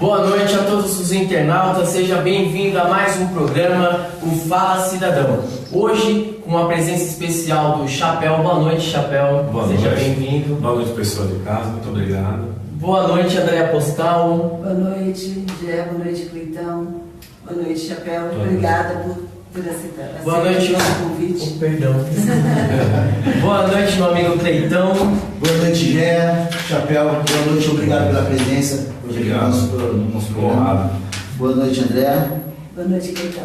Boa noite a todos os internautas, seja bem-vindo a mais um programa, o Fala Cidadão. Hoje, com a presença especial do Chapéu. Boa noite, Chapéu. Boa Seja noite. Bem-vindo. Boa noite, pessoal de casa, muito obrigado. Boa noite, André Postal. Boa noite, Gé. Boa noite, Cleitão. Boa noite, Chapéu. Boa Obrigada por aceitar Boa noite, o convite. Perdão. Boa noite, meu amigo Cleitão. Boa noite, Gé, Chapéu. Boa noite, obrigado pela presença. Obrigado. Nosso programa. Boa noite, André. Boa noite, Cleitão.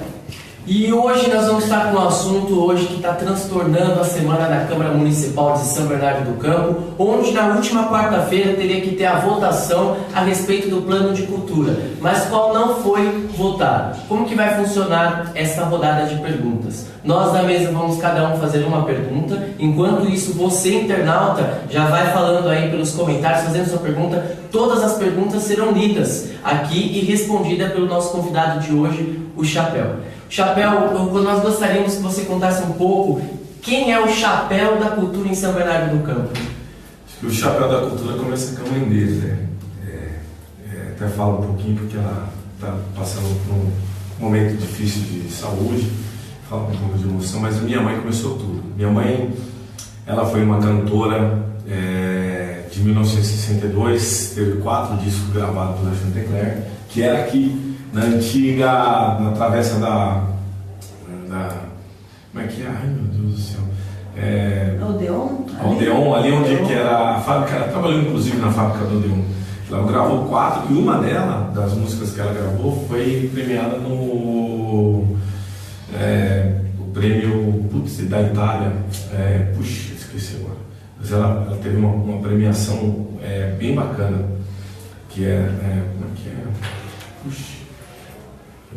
E hoje nós vamos estar com um assunto hoje que está transtornando a semana da Câmara Municipal de São Bernardo do Campo, onde na última quarta-feira teria que ter a votação a respeito do plano de cultura, mas qual não foi votado. Como que vai funcionar essa rodada de perguntas? Nós da mesa vamos cada um fazer uma pergunta, enquanto isso você internauta já vai falando aí pelos comentários, fazendo sua pergunta. Todas as perguntas serão lidas aqui e respondidas pelo nosso convidado de hoje, o Chapéu. Chapéu, nós gostaríamos que você contasse um pouco quem é o Chapéu da Cultura em São Bernardo do Campo. Acho que o Chapéu da Cultura começa com a mãe dele, né? Até falo um pouquinho porque ela está passando por um momento difícil de saúde, fala um pouco de emoção, mas a minha mãe começou tudo. Minha mãe, ela foi uma cantora de 1962, teve 4 discos gravados na Chantecler, que era aqui na antiga, na travessa da como é que é? Ai meu Deus do céu. Odeon, ali onde que era a fábrica, ela trabalhou inclusive na fábrica do Odeon. Ela gravou 4 e uma delas, das músicas que ela gravou, foi premiada no o prêmio da Itália. Puxa, esqueci agora. Mas ela teve uma premiação bem bacana, que como é que é? Puxa.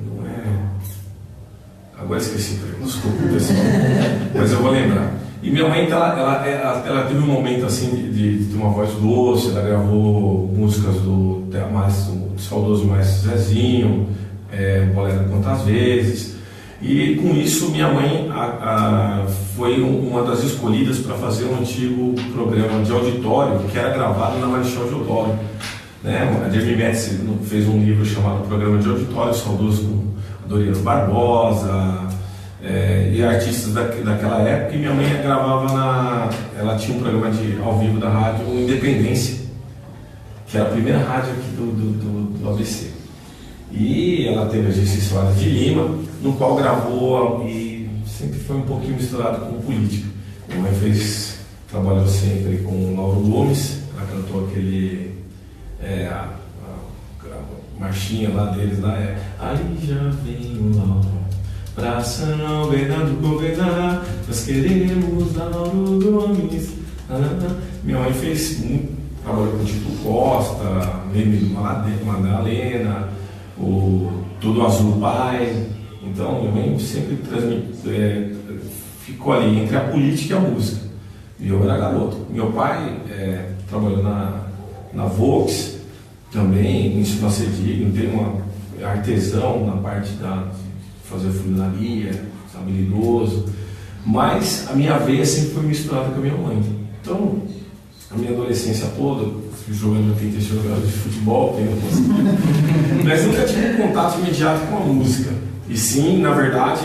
Não é. Agora esqueci, desculpa, pessoal. Mas eu vou lembrar. E minha mãe, ela teve um momento assim de uma voz doce, ela gravou músicas do saudoso Maestro Zezinho, Bolero Quantas Vezes. E com isso, minha mãe foi uma das escolhidas para fazer um antigo programa de auditório que era gravado na Marechal Deodoro. A Jamie Metz fez um livro chamado Programa de Auditório, saudoso com Doriano Barbosa e artistas daquela época. E minha mãe gravava ela tinha um programa ao vivo da rádio Independência, que era a primeira rádio aqui do ABC. E ela teve a Gessi Soares de Lima, no qual gravou e sempre foi um pouquinho misturado com política. Minha mãe trabalhou sempre com o Lauro Gomes, ela cantou aquele a marchinha lá deles lá aí já vem o Lauro pra São Bernardo governar, nós queremos Lauro Gomes. Minha mãe trabalhou com o Tito Costa, Meme Madalena, o Tudo Azul Pai. Então minha mãe sempre ficou ali entre a política e a música, e eu era garoto. Meu pai trabalhou na Volks, também ensinou a ser digno, tem artesão na parte de fazer funilaria, habilidoso, mas a minha veia sempre foi misturada com a minha mãe. Então, a minha adolescência toda, jogando 80 jogadores de futebol, mas nunca tive um contato imediato com a música, e sim, na verdade,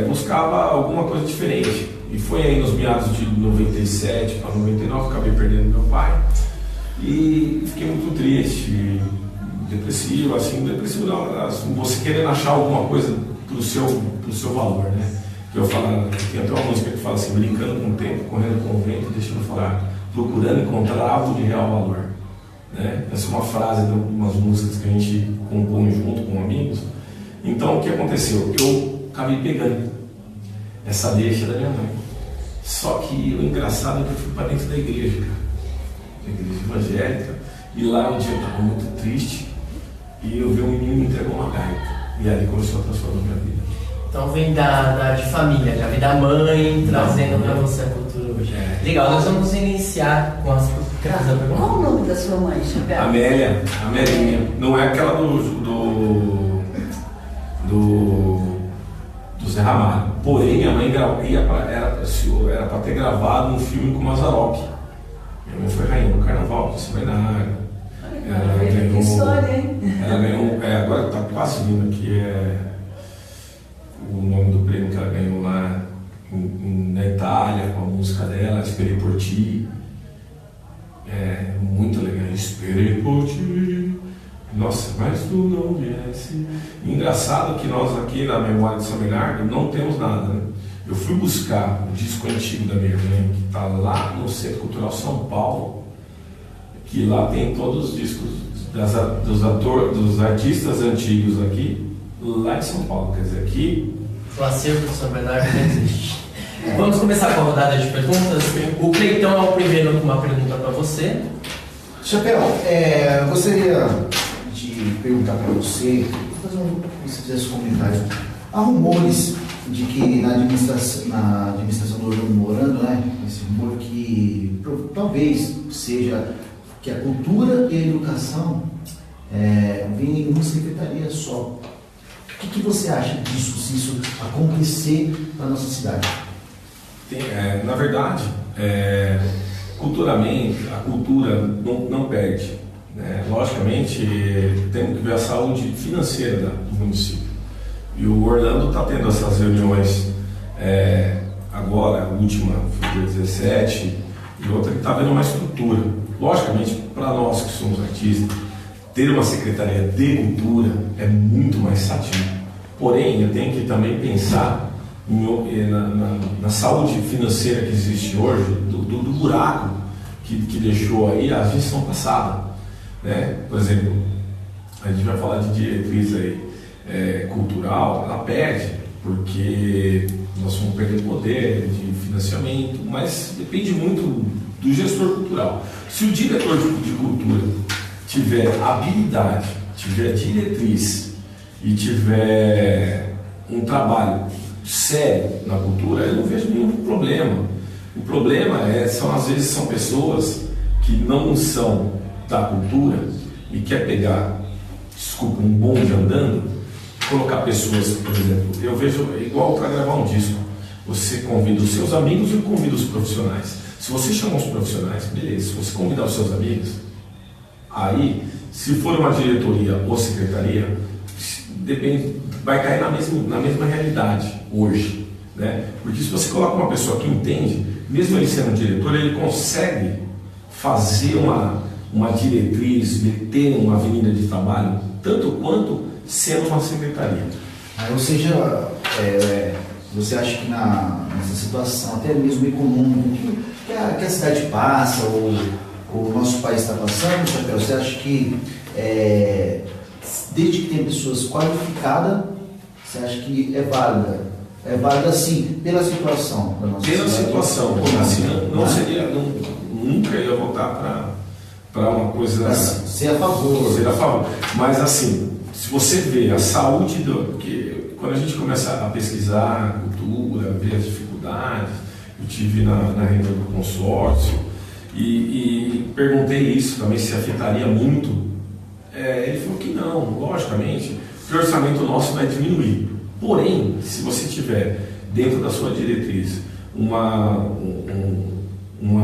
buscava alguma coisa diferente. E foi aí nos meados de 97 para 99, acabei perdendo meu pai. E fiquei muito triste, depressivo não, você querendo achar alguma coisa pro seu valor, né? Que eu falo, tem até uma música que fala assim, brincando com o tempo, correndo com o vento, deixando eu falar, procurando encontrar algo de real valor, né? Essa é uma frase de umas músicas que a gente compõe junto com amigos. Então o que aconteceu? Eu acabei pegando essa deixa da minha mãe. Só que o engraçado é que eu fui para dentro da igreja, cara. Igreja evangélica, e lá um dia eu estava muito triste e eu vi um menino me entregou uma gaita, e ali começou a transformar a minha vida. Então vem de família, já vem da mãe, trazendo para você a cultura hoje. Legal, nós vamos iniciar com as perguntas. Qual o nome da sua mãe, Chapéu? Amélia, não é aquela do Zé Ramalho, porém minha mãe era para ter gravado um filme com o Mazzaropi. Minha mãe foi rainha no Carnaval de São Bernardo. Que história, hein? Muito legal. Esperei por ti. Nossa, mas tu não viesse. Engraçado que nós aqui na Memória de São Bernardo não temos nada, né? Eu fui buscar o disco antigo da minha irmã, que está lá no Centro Cultural São Paulo, que lá tem todos os discos dos artistas antigos aqui, lá em São Paulo. Quer dizer, aqui... O acervo de São Bernardo não existe. Vamos começar com a rodada de perguntas. O Cleitão é o primeiro com uma pergunta para você. Chapéu, eu gostaria de perguntar para você, se fizesse um comentário. Há rumores de que na administração do Orlando Morando, né, esse rumor que talvez seja que a cultura e a educação vêm em uma secretaria só. O que você acha disso, se isso acontecer na nossa cidade? Na verdade, culturalmente, a cultura não perde, né? Logicamente, temos que ver a saúde financeira do município. E o Orlando está tendo essas reuniões agora, a última foi dia 17, e outra que está vendo uma estrutura. Logicamente, para nós que somos artistas, ter uma secretaria de cultura é muito mais satisfatório. Porém, eu tenho que também pensar na saúde financeira que existe hoje, do buraco que deixou aí a gestão passada, né? Por exemplo, a gente vai falar de diretriz aí, cultural, ela perde, porque nós vamos perder poder de financiamento, mas depende muito do gestor cultural. Se o diretor de cultura tiver habilidade, tiver diretriz e tiver um trabalho sério na cultura, eu não vejo nenhum problema. O problema às vezes são pessoas que não são da cultura e quer pegar, desculpa, um bonde andando, colocar pessoas, por exemplo, eu vejo igual para gravar um disco, você convida os seus amigos e convida os profissionais. Se você chamar os profissionais, beleza. Se você convidar os seus amigos, aí, se for uma diretoria ou secretaria, depende, vai cair na mesma realidade hoje, né? Porque se você coloca uma pessoa que entende, mesmo ele sendo diretor, ele consegue fazer uma diretriz, ter uma avenida de trabalho, tanto quanto sendo uma secretaria. Ou seja, você acha que nessa situação, até mesmo econômica, que a cidade passa, ou o nosso país está passando, Chapéu, você acha que desde que tem pessoas qualificadas, você acha que é válida? É válida sim, pela situação da nossa pela cidade? Situação, assim, não seria, nunca ia votar para uma coisa... Ser a favor. Ser a favor. Mas assim, se você vê a saúde porque quando a gente começa a pesquisar a cultura, ver as dificuldades, eu tive na reunião do consórcio e perguntei isso também, se afetaria muito. Ele falou que não, logicamente, que o orçamento nosso vai diminuir. Porém, se você tiver dentro da sua diretriz uma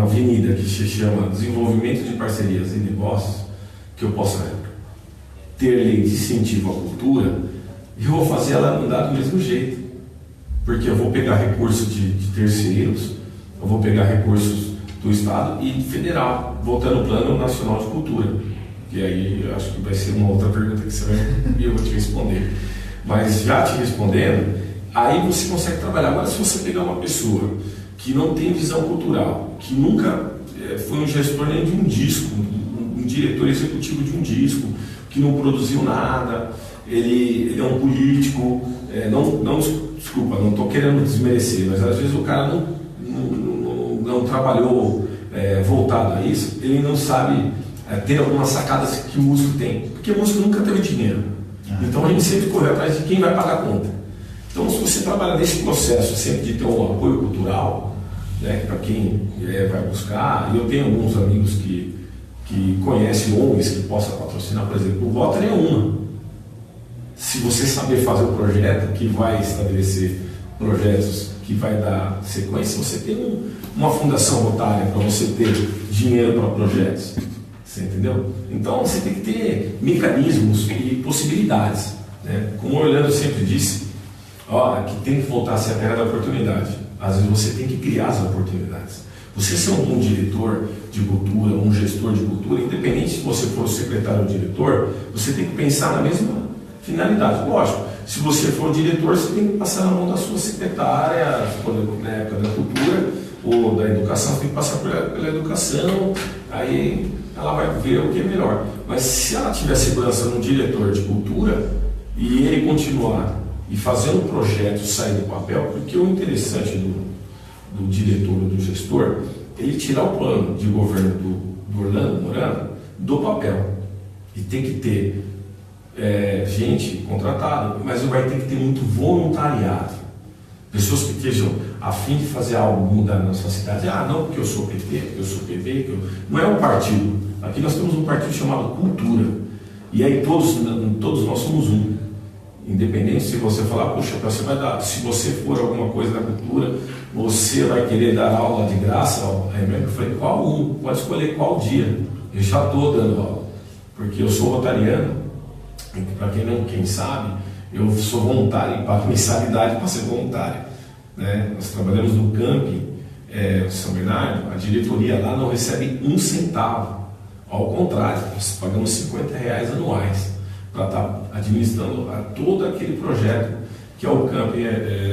avenida que se chama Desenvolvimento de Parcerias e Negócios, que eu possa ter lei de incentivo à cultura, eu vou fazer ela andar do mesmo jeito. Porque eu vou pegar recursos de terceiros, eu vou pegar recursos do Estado e federal, voltando ao Plano Nacional de Cultura. E aí eu acho que vai ser uma outra pergunta que você vai e eu vou te responder. Mas já te respondendo, aí você consegue trabalhar. Agora, se você pegar uma pessoa que não tem visão cultural, que nunca foi um gestor nem de um disco, um diretor executivo de um disco, que não produziu nada, ele é um político, desculpa, não estou querendo desmerecer, mas às vezes o cara não trabalhou voltado a isso, ele não sabe ter algumas sacadas que o músico tem, porque o músico nunca teve dinheiro. Então a gente sempre corre atrás de quem vai pagar a conta. Então, se você trabalha nesse processo sempre de ter um apoio cultural, né, para quem vai buscar, e eu tenho alguns amigos que conhecem ONGs que possam patrocinar, por exemplo, o Rotary é uma. Se você saber fazer o projeto que vai estabelecer projetos que vai dar sequência, você tem uma fundação rotária para você ter dinheiro para projetos. Você entendeu? Então você tem que ter mecanismos e possibilidades, né? Como o Orlando sempre disse, que tem que voltar a ser a terra da oportunidade. Às vezes você tem que criar as oportunidades. Você ser um bom diretor de cultura, um gestor de cultura, independente se você for o secretário ou diretor, você tem que pensar na mesma finalidade. Lógico, se você for o diretor, você tem que passar na mão da sua secretária, na época da cultura ou da educação, você tem que passar pela educação, aí ela vai ver o que é melhor. Mas se ela tiver segurança no diretor de cultura e ele continuar e fazer um projeto sair do papel, porque o interessante do diretor ou do gestor, ele tirar o plano de governo do Orlando Morano do papel. E tem que ter gente contratada, mas vai ter que ter muito voluntariado. Pessoas que estejam a fim de fazer algo mudar na sua cidade. Não, porque eu sou PT, porque eu sou PV, não é um partido. Aqui nós temos um partido chamado Cultura. E aí todos nós somos um. Independente se você falar, puxa, você vai dar, se você for alguma coisa da cultura, você vai querer dar aula de graça. Eu falei, qual um? Pode escolher qual dia. Eu já estou dando aula, porque eu sou rotariano. Para quem sabe, eu sou voluntário, pago mensalidade para ser voluntário. Né? Nós trabalhamos no camping São Bernardo, a diretoria lá não recebe um centavo. Ao contrário, nós pagamos R$50 anuais para estar administrando todo aquele projeto que é o camping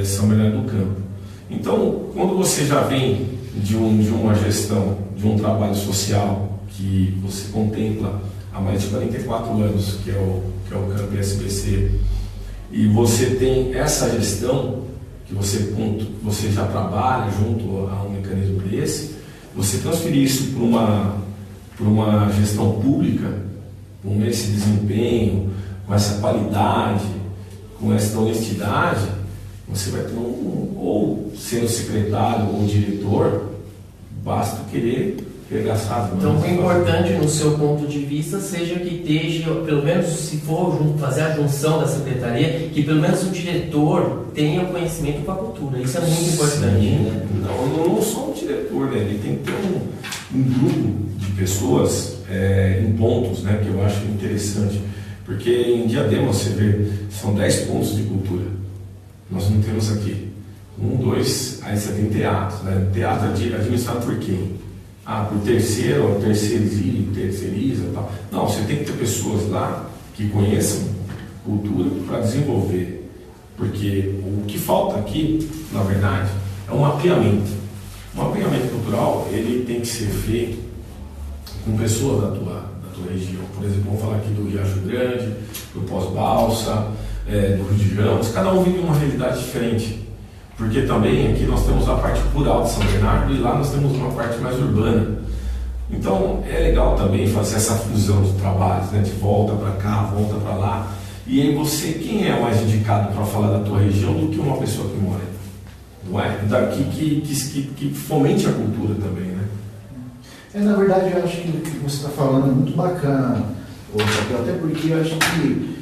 São Bernardo do Campo. Então, quando você já vem de uma gestão, de um trabalho social que você contempla há mais de 44 anos, que é o Camping SBC, e você tem essa gestão, que você já trabalha junto a um mecanismo desse, você transferir isso para uma gestão pública, com esse desempenho, com essa qualidade, com essa honestidade, você vai ter ou sendo secretário ou diretor, basta querer regaçar as mãos. Então, o importante no seu ponto de vista seja que esteja, pelo menos se for fazer a junção da secretaria, que pelo menos o diretor tenha conhecimento com a cultura. Isso é muito importante. Né? Não só o diretor, né? Ele tem que ter um grupo de pessoas em pontos, né? Que eu acho interessante. Porque em Diadema, você vê, são 10 pontos de cultura. Nós não temos aqui 1, 2, aí você tem teatro, né? Teatro administrado por quem? Por terceiro, terceiriza e tal. Não, você tem que ter pessoas lá que conheçam cultura para desenvolver. Porque o que falta aqui, na verdade, é um mapeamento. O mapeamento cultural, ele tem que ser feito com pessoas da tua região. Por exemplo, vamos falar aqui do Riacho Grande, do Pós-Balsa, do Rio de Ramos. Cada um vive uma realidade diferente. Porque também aqui nós temos a parte rural de São Bernardo e lá nós temos uma parte mais urbana. Então é legal também fazer essa fusão de trabalhos, né? De volta para cá, volta para lá. E aí quem é mais indicado para falar da tua região do que uma pessoa que mora? Não é? Daqui que fomente a cultura também, né? Na verdade, eu acho que o que você está falando é muito bacana, até porque eu acho que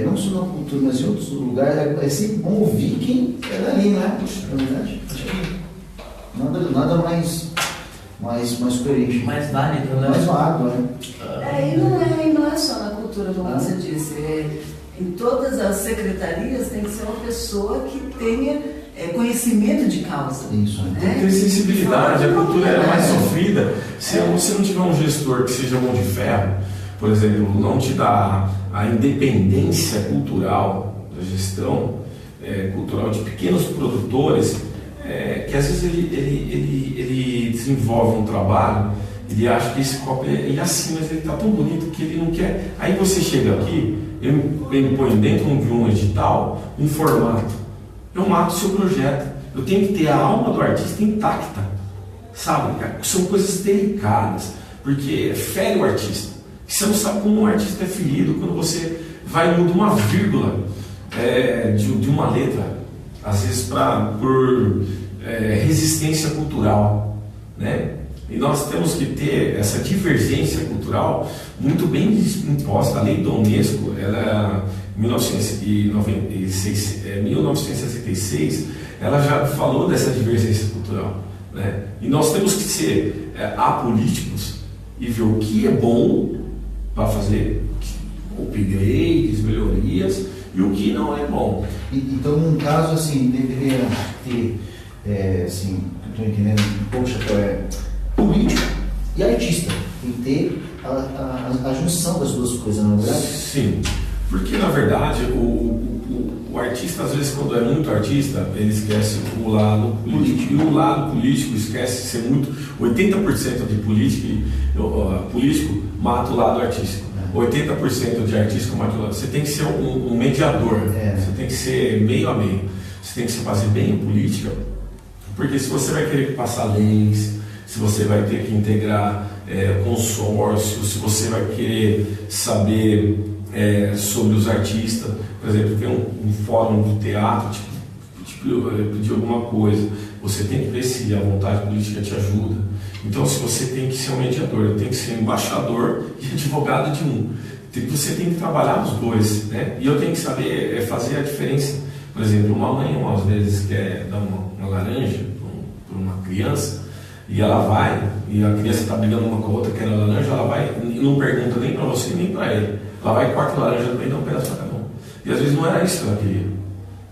não só na cultura, mas em outros lugares, é sempre bom ouvir quem é dali, né? Na verdade, acho que nada mais coerente. Mais válido, né? Mais válido, né? E não é só na cultura, como você disse. Em todas as secretarias tem que ser uma pessoa que tenha conhecimento de causa. Isso, né? Tem que ter sensibilidade, a cultura é mais sofrida. Se você não tiver um gestor que seja mão de ferro, por exemplo, não te dá a independência cultural da gestão cultural de pequenos produtores, que às vezes ele desenvolve um trabalho, ele acha que esse copo é assim, mas ele está tão bonito que ele não quer. Aí você chega aqui, ele põe dentro de um edital um formato. Eu mato o seu projeto. Eu tenho que ter a alma do artista intacta, sabe? São coisas delicadas, porque fere o artista. Você não sabe como um artista é ferido quando você vai mudar uma vírgula de uma letra, às vezes por resistência cultural, né? E nós temos que ter essa divergência cultural muito bem imposta. A lei da Unesco, ela, em 1966, ela já falou dessa divergência cultural, né? E nós temos que ser apolíticos e ver o que é bom para fazer upgrades, melhorias, e o que não é bom. Então, num caso assim, deveria ter, assim, estou entendendo um pouco, Chapéu, é político e artista. Tem que ter a junção das duas coisas, não é verdade? Sim, porque na verdade o artista, às vezes, quando é muito artista, ele esquece o lado político. E o lado político esquece de ser muito. 80% de político mata o lado artístico. 80% de artista mata o lado. Você tem que ser um mediador. Você tem que ser meio a meio. Você tem que fazer bem a política, porque se você vai querer passar leis, se você vai ter que integrar consórcio, se você vai querer saber sobre os artistas, por exemplo, tem um fórum de teatro, pedir alguma coisa, você tem que ver se a vontade política te ajuda. Então, se você tem que ser um mediador, tem que ser embaixador e advogado de um. Você tem que trabalhar os dois, né? E eu tenho que saber fazer a diferença. Por exemplo, uma mãe, às vezes, quer dar uma laranja para uma criança, e ela vai, e a criança está brigando uma com a outra, quer a laranja, ela vai e não pergunta nem para você, nem para ele. Ela vai e corta a laranja também e dá um pedaço para cada um. E às vezes não era isso que ela queria.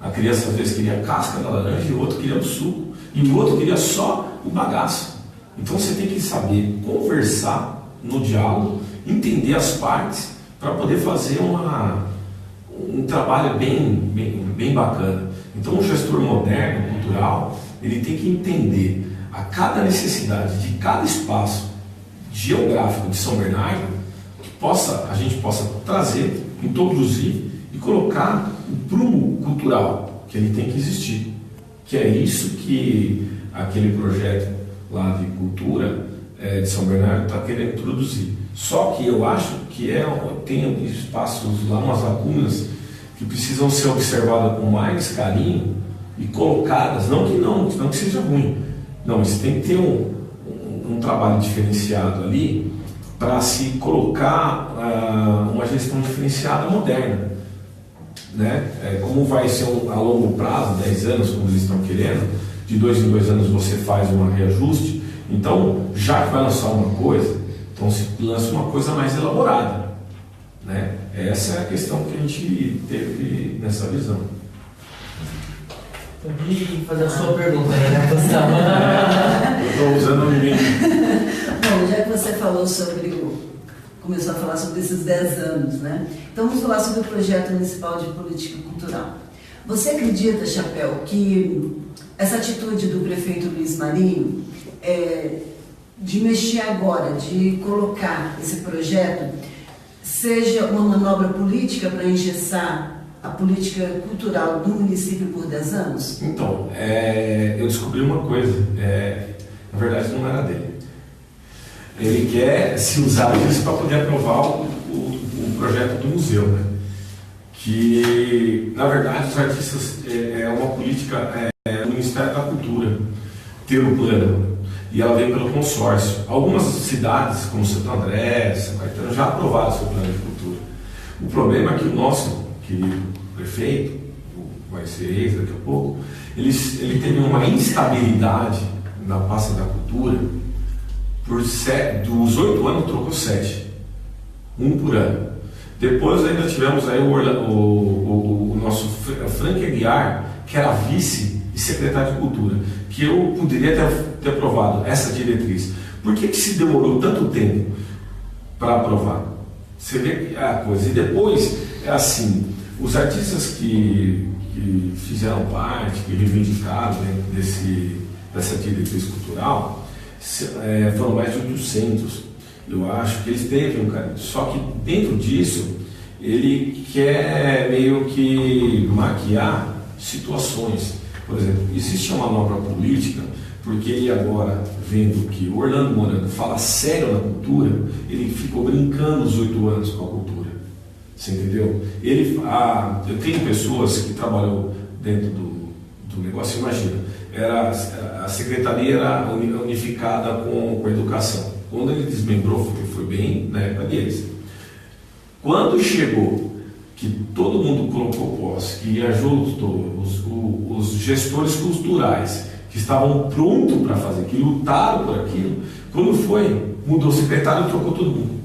A criança às vezes queria a casca da laranja, e o outro queria o suco, e o outro queria só o bagaço. Então você tem que saber conversar no diálogo, entender as partes, para poder fazer um trabalho bem bacana. Então o gestor moderno, cultural, ele tem que entender a cada necessidade de cada espaço geográfico de São Bernardo, que a gente possa trazer, introduzir e colocar o prumo cultural que ele tem que existir. Que é isso que aquele projeto lá de cultura de São Bernardo está querendo introduzir. Só que eu acho que tem espaços lá, umas lacunas que precisam ser observadas com mais carinho e colocadas, não que seja ruim, não, mas tem que ter um trabalho diferenciado ali para se colocar uma gestão diferenciada moderna, né? Como vai ser a longo prazo, 10 anos, como eles estão querendo, de 2 em 2 anos você faz um reajuste. Então, já que vai lançar uma coisa, então se lança uma coisa mais elaborada, né? Essa é a questão que a gente teve nessa visão. Pode fazer a sua pergunta aí, né, Gustavo? Eu estou usando o ninguém. Bom, já que você falou começou a falar sobre esses 10 anos, né? Então vamos falar sobre o projeto municipal de política cultural. Você acredita, Chapéu, que essa atitude do prefeito Luiz Marinho de mexer agora, de colocar esse projeto, seja uma manobra política para engessar a política cultural do município por 10 anos? Então, eu descobri uma coisa, na verdade não era dele. Ele quer se usar disso para poder aprovar o projeto do museu, né? Que, na verdade, os artistas é uma política do Ministério da Cultura ter o plano, e ela vem pelo consórcio. Algumas cidades, como Santo André, São Caetano, já aprovaram seu plano de cultura. O problema é que o nosso querido prefeito, vai ser ex daqui a pouco, ele teve uma instabilidade na pasta da cultura. Dos 8 anos trocou 7, 1 por ano. Depois ainda tivemos aí o nosso Frank Aguiar, que era vice e secretário de cultura, que eu poderia ter aprovado essa diretriz. Por que se demorou tanto tempo para aprovar? Você vê a coisa. E depois, os artistas que fizeram parte, que reivindicaram dessa diretriz cultural, foram mais de 800. Eu acho que eles teve um carinho. Só que dentro disso, ele quer meio que maquiar situações. Por exemplo, existe uma manobra política, porque ele agora, vendo que o Orlando Morando fala sério na cultura, ele ficou brincando os 8 anos com a cultura. Você entendeu? Eu tenho pessoas que trabalham dentro do negócio, imagina, a secretaria era unificada com a educação. Quando ele desmembrou, foi bem na época deles. Quando chegou que todo mundo colocou posse, que ajudou os gestores culturais, que estavam prontos para fazer, que lutaram por aquilo, quando mudou o secretário e trocou todo mundo.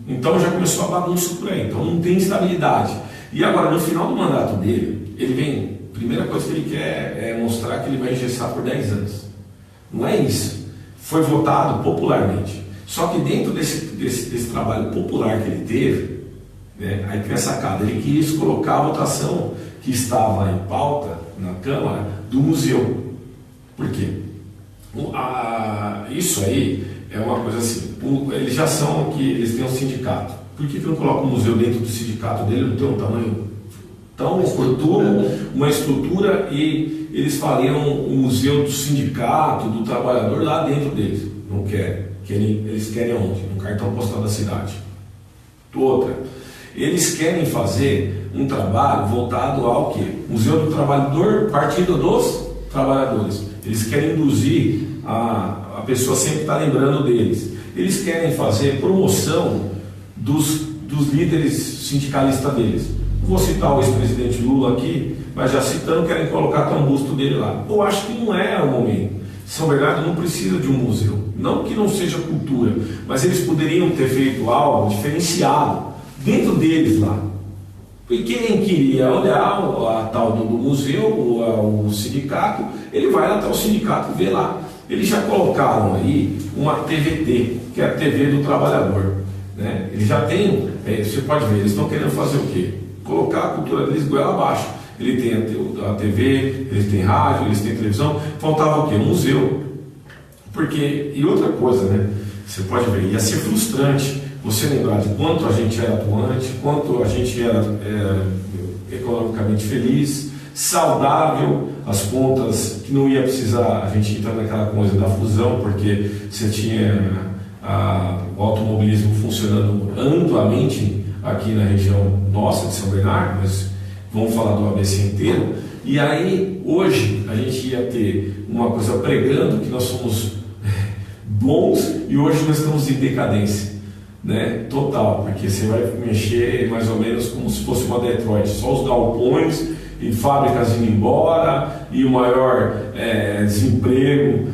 Então já começou a bagunça por aí, então não tem estabilidade. E agora, no final do mandato dele, ele vem, a primeira coisa que ele quer é mostrar que ele vai engessar por 10 anos. Não é isso. Foi votado popularmente. Só que dentro desse trabalho popular que ele teve, né, aí tem a sacada, ele quis colocar a votação que estava em pauta na Câmara do museu. Por quê? Isso aí é uma coisa assim, eles já são que eles têm um sindicato. Por que não coloca o museu dentro do sindicato dele? Não tem um tamanho tão oportuno, uma estrutura, e eles fariam o museu do sindicato, do trabalhador lá dentro deles. Não querem. Eles querem onde? No cartão postal da cidade. Outra, eles querem fazer um trabalho voltado ao quê? Museu do Trabalhador, Partido dos Trabalhadores. Eles querem induzir a pessoa sempre estar lembrando deles. Eles querem fazer promoção dos líderes sindicalistas deles. Vou citar o ex-presidente Lula aqui, mas já citando, querem colocar até um busto dele lá. Eu acho que não é o momento. São Bernardo não precisa de um museu. Não que não seja cultura, mas eles poderiam ter feito algo diferenciado dentro deles lá. E quem queria olhar a tal do museu, o sindicato, ele vai até o sindicato e vê lá. Eles já colocaram aí uma TVT, que é a TV do Trabalhador, né? Eles já têm, você pode ver, eles estão querendo fazer o quê? Colocar a cultura deles goela abaixo. Ele tem a TV, eles têm rádio, eles têm televisão. Faltava o quê? Um museu. Porque, e outra coisa, né? Você pode ver, ia ser frustrante você lembrar de quanto a gente era atuante, quanto a gente era economicamente feliz, saudável, as contas que não ia precisar a gente entrar naquela coisa da fusão, porque você tinha o automobilismo funcionando amplamente aqui na região nossa de São Bernardo, mas vamos falar do ABC inteiro. E aí, hoje, a gente ia ter uma coisa pregando que nós somos bons, e hoje nós estamos em decadência, né? Total, porque você vai mexer mais ou menos como se fosse uma Detroit, só os galpões e fábricas indo embora, e o maior desemprego,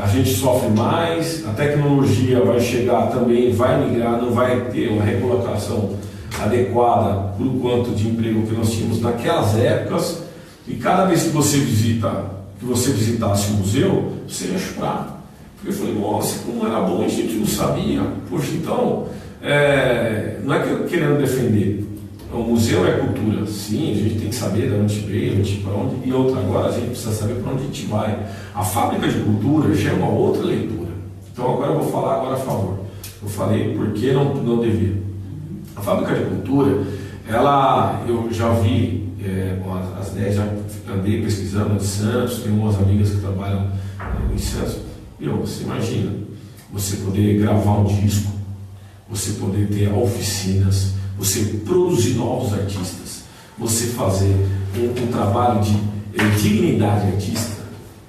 a gente sofre mais, a tecnologia vai chegar também, vai migrar, não vai ter uma recolocação adequada por quanto de emprego que nós tínhamos naquelas épocas. E cada vez que você visitasse o museu, você ia chorar. Porque eu falei, nossa, como era bom, a gente não sabia. Poxa, então, não é que eu querendo defender. O museu é cultura, sim, a gente tem que saber de onde veio, para onde, e outra, agora a gente precisa saber para onde a gente vai. A fábrica de cultura já é uma outra leitura. Então agora eu vou falar agora a favor. Eu falei por que não devia. A fábrica de cultura, eu já vi as ideias, já andei pesquisando de Santos, tenho umas amigas que trabalham em Santos. Você imagina, você poder gravar um disco, você poder ter oficinas, você produzir novos artistas, você fazer um trabalho de dignidade artística,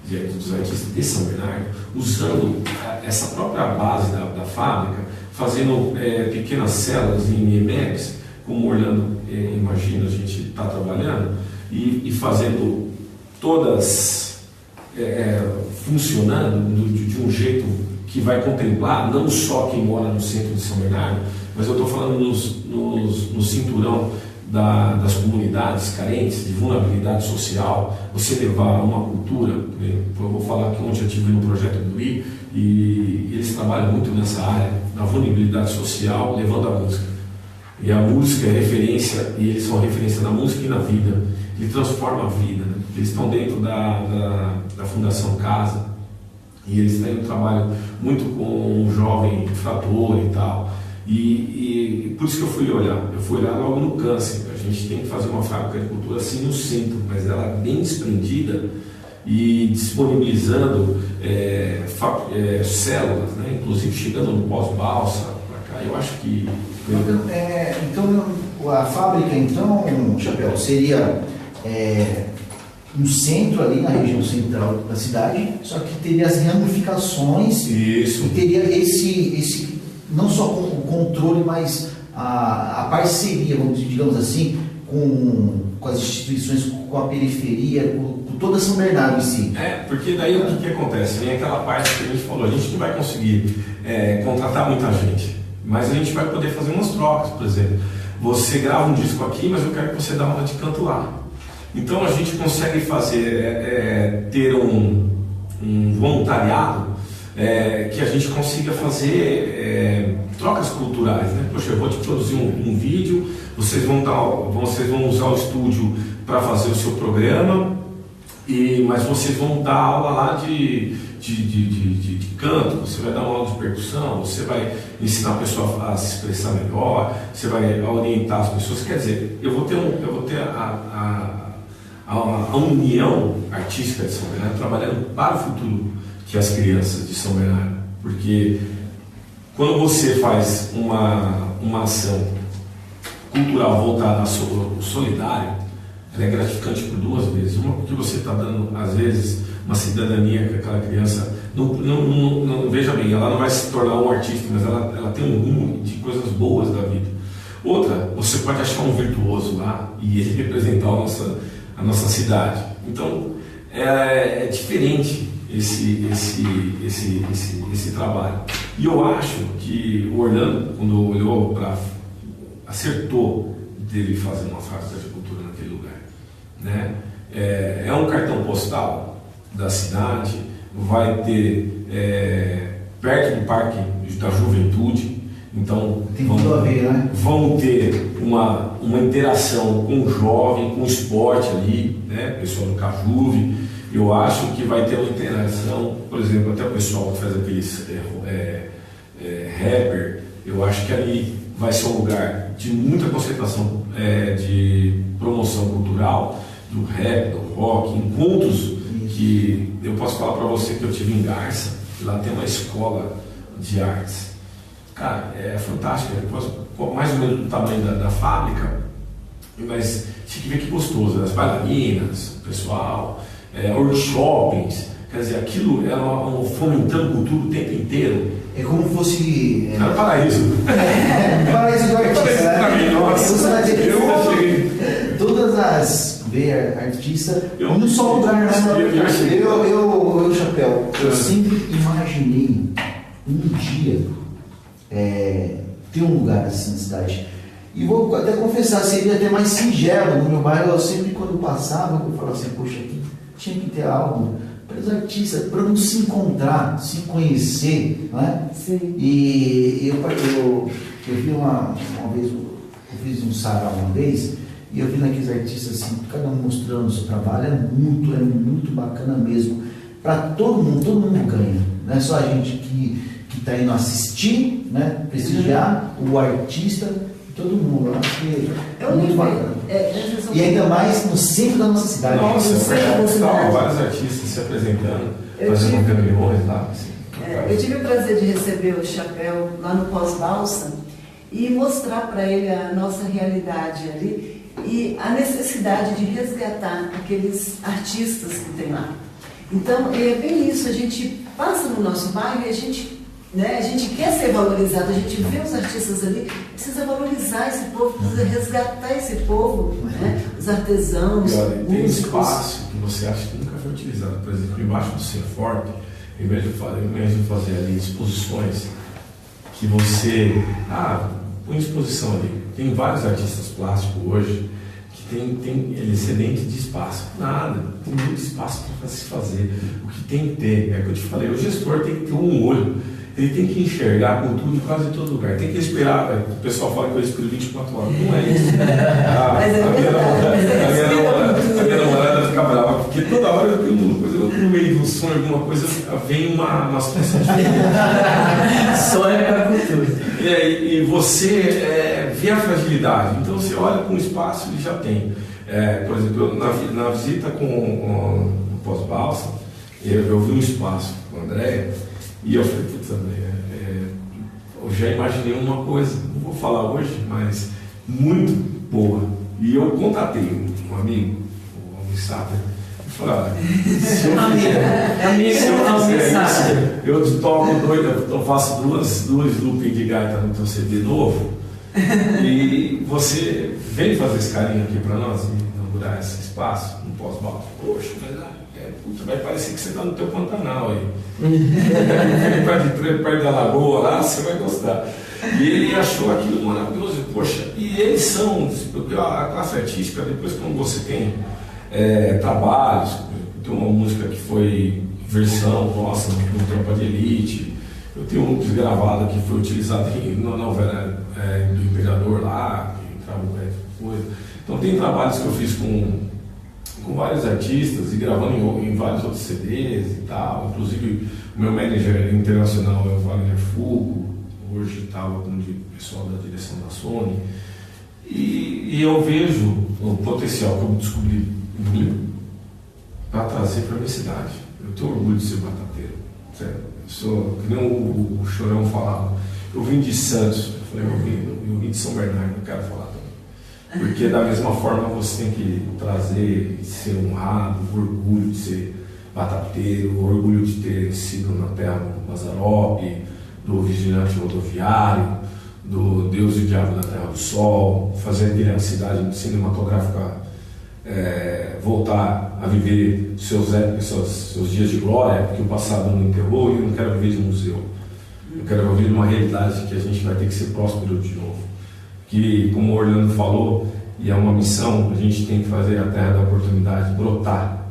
dos artistas de São Bernardo, usando essa própria base da fábrica, fazendo pequenas células em EMEX, como o Orlando imagina a gente está trabalhando, e fazendo todas funcionando de um jeito que vai contemplar não só quem mora no centro de São Bernardo, mas eu estou falando no cinturão das comunidades carentes, de vulnerabilidade social, você levar uma cultura. Eu vou falar que ontem eu estive no projeto do I, e eles trabalham muito nessa área da vulnerabilidade social, levando a música. E a música é referência, e eles são referência na música e na vida. Ele transforma a vida, né? Eles estão dentro da Fundação Casa, e eles têm um trabalho muito com um jovem frator e tal. E por isso que eu fui olhar logo no câncer. A gente tem que fazer uma fábrica de cultura assim no centro, mas ela bem desprendida e disponibilizando células, né? Inclusive chegando no pós-balsa para cá. Eu acho que então a fábrica, então, Chapéu, seria no centro, ali na região central da cidade, só que teria as ramificações. Isso. E teria esse não só o controle, mas a parceria, digamos assim, com as instituições, com a periferia, com toda São Bernardo em si. Porque daí o que acontece? Vem aquela parte que a gente falou, a gente não vai conseguir contratar muita gente, mas a gente vai poder fazer umas trocas. Por exemplo, você grava um disco aqui, mas eu quero que você dê uma de canto lá. Então a gente consegue fazer, ter um voluntariado que a gente consiga fazer trocas culturais, né? Poxa, eu vou te produzir um vídeo, vocês vão usar o estúdio para fazer o seu programa, mas vocês vão dar aula lá de canto, você vai dar uma aula de percussão, você vai ensinar a pessoa a se expressar melhor, você vai orientar as pessoas. Quer dizer, eu vou ter a união artística de São Bernardo trabalhando para o futuro que as crianças de São Bernardo, porque quando você faz uma ação cultural voltada ao solidário, ela é gratificante por duas vezes. Uma, porque você está dando, às vezes, uma cidadania que aquela criança não veja bem, ela não vai se tornar um artista, mas ela tem um rumo de coisas boas da vida. Outra, você pode achar um virtuoso lá e ele representar a nossa cidade. Então, é diferente esse trabalho. E eu acho que o Orlando, quando olhou acertou dele fazer uma fábrica de cultura naquele lugar, né? É um cartão postal da cidade, vai ter perto do Parque da Juventude, então vão ter uma interação com o jovem, com o esporte ali, né? Pessoal do Cajuve. Eu acho que vai ter uma interação, por exemplo, até o pessoal que faz aqueles rapper, eu acho que ali vai ser um lugar de muita concentração de promoção cultural, do rap, do rock, encontros que eu posso falar para você que eu tive em Garça, lá tem uma escola de artes. Cara, é fantástica, mais ou menos do tamanho da fábrica, mas tinha que ver que gostoso, as bailarinas, o pessoal, workshops, quer dizer, aquilo ela fomentando cultura o tempo inteiro. É como se fosse. Era paraíso. Paraíso do artista. Paraíso Todas as artistas num só lugar, né? Eu, Chapéu, eu sempre imaginei um dia ter um lugar assim na cidade. E vou até confessar, seria até mais singelo no meu bairro. Eu sempre, quando passava, eu falava assim, poxa, aqui tinha que ter algo para os artistas, para não se encontrar, se conhecer, não é? Sim. E eu vi uma vez, eu fiz um sarau uma vez, e eu vi naqueles artistas assim, cada um mostrando o seu trabalho, é muito bacana mesmo. Para todo mundo ganha, não é só a gente que está indo assistir, né? Prestigiar o artista, todo mundo. Eu acho que é muito bacana. E ainda mais no centro da nossa cidade. Vários artistas se apresentando, fazendo reuniões lá. Assim, eu tive o prazer de receber o Chapéu lá no Pós-Balsa e mostrar para ele a nossa realidade ali e a necessidade de resgatar aqueles artistas que tem lá. Então, é bem isso, a gente passa no nosso bairro e a gente quer ser valorizado, a gente vê os artistas ali, precisa valorizar esse povo, precisa resgatar esse povo, né? Os artesãos, e olha, tem um músicos. espaço que você acha que nunca foi utilizado, por exemplo, embaixo do Cineforp, em vez de fazer ali exposições que você põe exposição ali. Tem vários artistas plásticos hoje que tem excedente de espaço. Nada, tem muito espaço para se fazer. O que tem que ter, é o que eu te falei, o gestor tem que ter um olho. Ele tem que enxergar a cultura em quase todo lugar. Tem que esperar, o pessoal fala que eu espero 24 horas. Não é isso. A minha namorada fica brava, porque toda hora eu tenho uma coisa, no meio do sonho, alguma coisa, vem uma situação diferente. Sonho é a cultura. E você vê a fragilidade. Então você olha para um espaço e já tem. Por exemplo, na visita com o Pós-Balsa, eu vi um espaço com a Andréia. E eu falei, putz, André, eu já imaginei uma coisa, não vou falar hoje, mas muito boa. E eu contatei um amigo, o Almissata, e falei, olha, se eu fizer isso, eu toco doido, eu faço duas looping de gaita no teu CD novo, e você vem fazer esse carinho aqui para nós, e inaugurar esse espaço, no Pós-Balsa. Poxa, vai parecer que você está no teu Pantanal aí. Perto da lagoa lá, você vai gostar. E ele achou aquilo maravilhoso. Poxa, e eles são, porque a classe artística, depois quando você tem trabalhos, tem uma música que foi versão nossa no Tropa de Elite. Eu tenho um gravado que foi utilizado na novela do Imperador lá, que entrava coisa. Então tem trabalhos que eu fiz com vários artistas e gravando em vários outros CDs e tal. Inclusive o meu manager internacional é o Wagner Fugo, hoje estava com o pessoal da direção da Sony. E eu vejo o potencial que eu descobri para trazer para a minha cidade. Eu tenho orgulho de ser batateiro, sério. Que nem o Chorão falava. Eu vim de Santos, eu falei, eu vim de São Bernardo, não quero falar também. Porque da mesma forma você tem que trazer e ser honrado, o orgulho de ser batateiro, o orgulho de ter sido na terra do Mazzaropi, do vigilante rodoviário, do Deus e o Diabo da Terra do Sol, fazer a cidade cinematográfica voltar a viver seus dias de glória, porque o passado não enterrou, e eu não quero viver de museu. Eu quero viver uma realidade que a gente vai ter que ser próspero de novo. Que, como o Orlando falou, e é uma missão, a gente tem que fazer a terra da oportunidade brotar,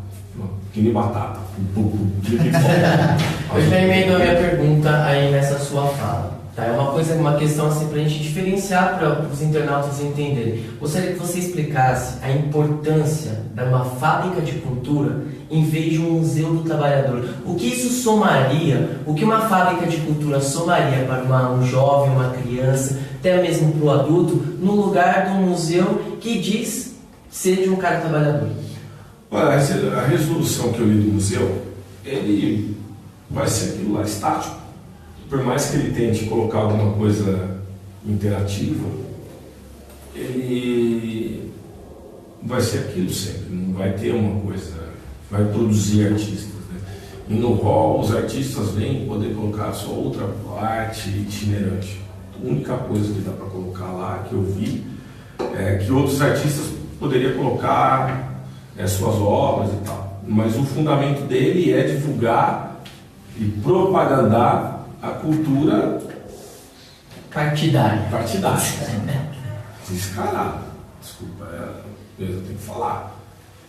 que nem batata, Eu já emendo a minha pergunta aí nessa sua fala. Tá? É uma questão assim para a gente diferenciar para os internautas entenderem. Gostaria que você explicasse a importância de uma fábrica de cultura em vez de um museu do trabalhador. O que isso somaria, o que uma fábrica de cultura somaria para um jovem, uma criança, até mesmo para o adulto, no lugar de um museu que diz ser de um cara trabalhador? Olha, a resolução que eu li do museu, ele vai ser aquilo lá, estático. Por mais que ele tente colocar alguma coisa interativa, ele vai ser aquilo sempre, não vai ter uma coisa, vai produzir artistas, né? E no hall os artistas vêm poder colocar só outra arte itinerante. A única coisa que dá para colocar lá, que eu vi, é que outros artistas poderiam colocar suas obras e tal, mas o fundamento dele é divulgar e propagandar a cultura partidária. Descarado. Desculpa, eu tenho que falar.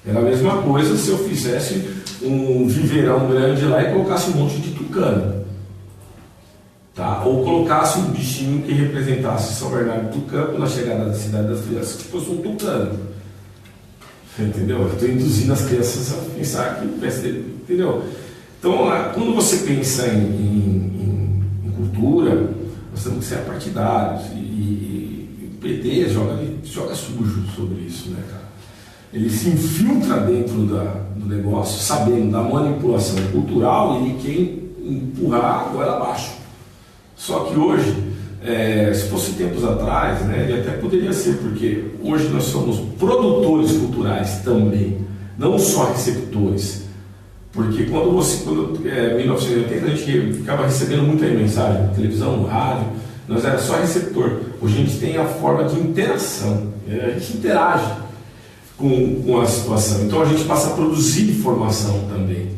Era a mesma coisa se eu fizesse um viveirão grande lá e colocasse um monte de tucano. Tá? Ou colocasse um bichinho que representasse São Bernardo do Campo na chegada da cidade das crianças, que fosse um tucano. Entendeu? Eu estou induzindo as crianças a pensar que entendeu? Então, quando você pensa em cultura, nós temos que ser partidários e o PT joga sujo sobre isso, né, cara? Ele se infiltra dentro do negócio, sabendo da manipulação cultural e quem empurrar agora abaixo. Só que hoje, se fosse tempos atrás, né, ele até poderia ser, porque hoje nós somos produtores culturais também, não só receptores. Porque quando em 1980 a gente ficava recebendo muita mensagem, televisão, rádio, nós era só receptor. Hoje a gente tem a forma de interação, a gente interage com a situação. Então a gente passa a produzir informação também.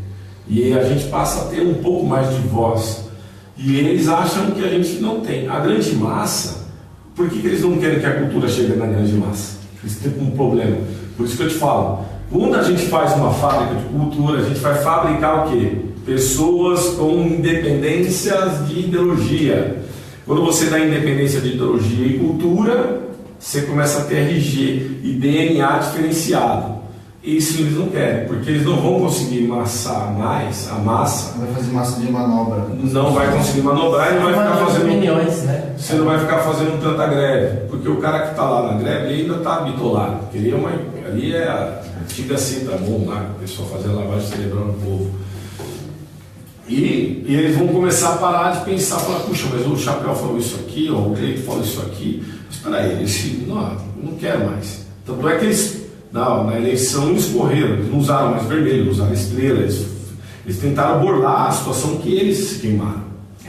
E a gente passa a ter um pouco mais de voz. E eles acham que a gente não tem. A grande massa, por que eles não querem que a cultura chegue na grande massa? Eles têm um problema. Por isso que eu te falo. Quando a gente faz uma fábrica de cultura, a gente vai fabricar o quê? Pessoas com independências de ideologia. Quando você dá independência de ideologia e cultura, você começa a ter RG e DNA diferenciado. Isso eles não querem, porque eles não vão conseguir massar mais a massa. Vai fazer massa de manobra. Não vai conseguir manobrar e não vai ficar fazendo opiniões, né? Você não vai ficar fazendo tanta greve, porque o cara que está lá na greve ele ainda está bitolado. Ali é a antiga cita bom lá, o pessoal fazendo lavagem cerebral no povo. E eles vão começar a parar de pensar, falar, puxa, mas o Chapéu falou isso aqui, ou o Cleito falou isso aqui, mas peraí, não quero mais. Tanto é que eles, na eleição, eles correram, eles não usaram mais vermelho, usaram estrela, eles tentaram burlar a situação que eles se queimaram.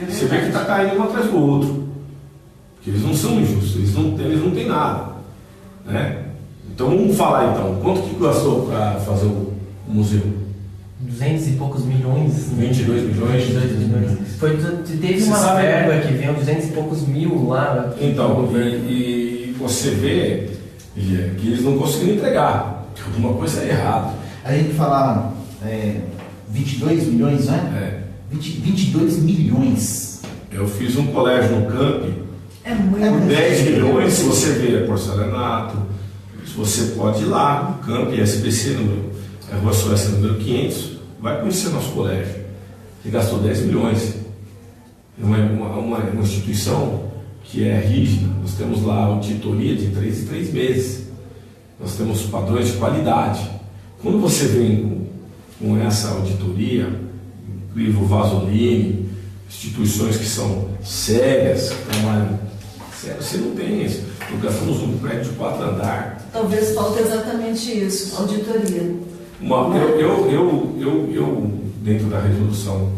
Você vê que está caindo um atrás do outro, porque eles não são injustos, eles não têm nada, né? Então vamos falar então, quanto que gastou para fazer o museu? 200 e poucos milhões. 22 milhões. 22 milhões. Teve uma verba que veio 200 e poucos mil lá. Então, e você vê que eles não conseguiram entregar. Alguma coisa é errada. A gente fala 22 milhões, né? 22 milhões. Eu fiz um colégio no Camp, É muito. por 10 milhões, se você vê porcelanato, se você pode ir lá no Camp, SBC, Rua Suécia número 500, vai conhecer nosso colégio, que gastou 10 milhões. É uma instituição que é rígida. Nós temos lá auditoria de 3 em 3 meses. Nós temos padrões de qualidade. Quando você vem com essa auditoria, Livro Vasolini, instituições que são sérias, que trabalham sério, você não tem isso. Nós gastamos um prédio de 4 andares. Talvez falte exatamente isso, auditoria. Eu, dentro da resolução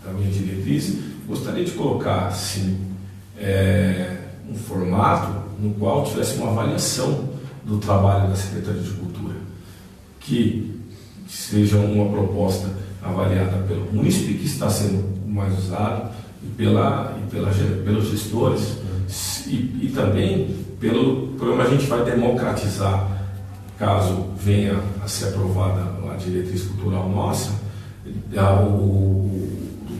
da minha diretriz, gostaria de colocar, sim, um formato no qual tivesse uma avaliação do trabalho da Secretaria de Cultura, que seja uma proposta avaliada pelo município, que está sendo mais usado, e pelos gestores, e também pelo a gente vai democratizar, caso venha a ser aprovada a diretriz cultural nossa, o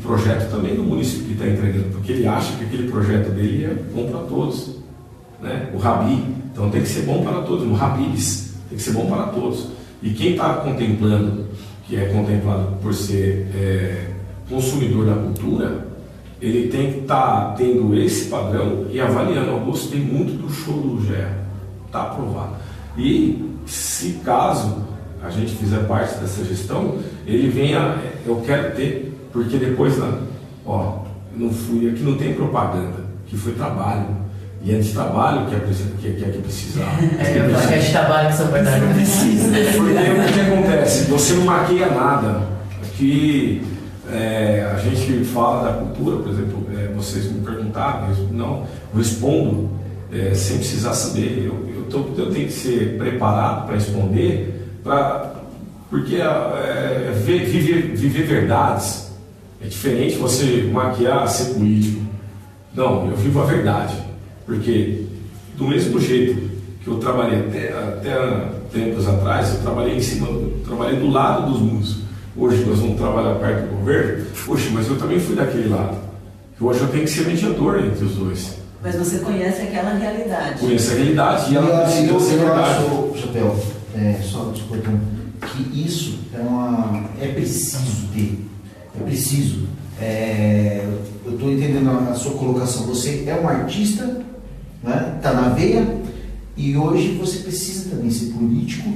projeto também do município que está entregando, porque ele acha que aquele projeto dele é bom para todos, né? O Rabi, então tem que ser bom para todos, o Rabibs tem que ser bom para todos. E quem está contemplando, que é contemplado por ser consumidor da cultura, ele tem que estar tendo esse padrão e avaliando. Eu gostei muito do show do Gé, está aprovado. E se caso a gente fizer parte dessa gestão, ele venha, eu quero ter, porque depois, não fui, aqui não tem propaganda, que foi trabalho. E é de trabalho que precisar. É de trabalho que São Bernardo precisa. Porque o que acontece? Você não maqueia nada. Aqui a gente fala da cultura, por exemplo, vocês me perguntaram, eu respondo sem precisar saber. Eu tenho que ser preparado para responder, porque viver verdades é diferente você maquiar, ser político. Não, eu vivo a verdade. Porque do mesmo jeito que eu trabalhei até tempos atrás, eu trabalhei do lado dos músicos. Hoje nós vamos trabalhar perto do governo. Poxa, mas eu também fui daquele lado. Que hoje eu tenho que ser mediador entre os dois. Mas você conhece aquela realidade. Conheço a realidade e ela precisa ser verdade. Eu acho, Chapéu, só discordando, que isso é preciso ter. É preciso. Eu estou entendendo a sua colocação. Você é um artista, está na veia, e hoje você precisa também ser político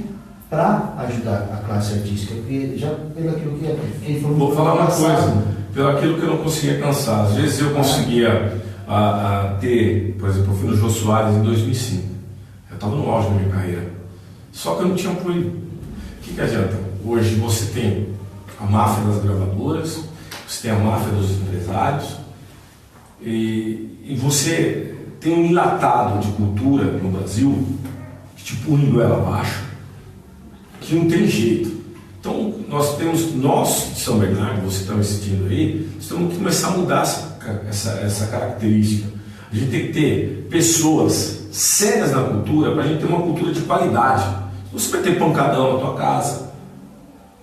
para ajudar a classe artística, porque já pelo aquilo que ele falou. Vou falar uma coisa, pelo aquilo que eu não conseguia alcançar. Às vezes eu conseguia ter, por exemplo, eu fui no Jô Soares em 2005, eu estava no auge da minha carreira, só que eu não tinha apoio. O que adianta? Hoje você tem a máfia das gravadoras, você tem a máfia dos empresários, e você tem um enlatado de cultura no Brasil, tipo indo ela abaixo, que não tem jeito. Então, nós de São Bernardo, você está me assistindo aí, temos que começar a mudar essa característica. A gente tem que ter pessoas sérias na cultura para a gente ter uma cultura de qualidade. Você vai ter pancadão na tua casa,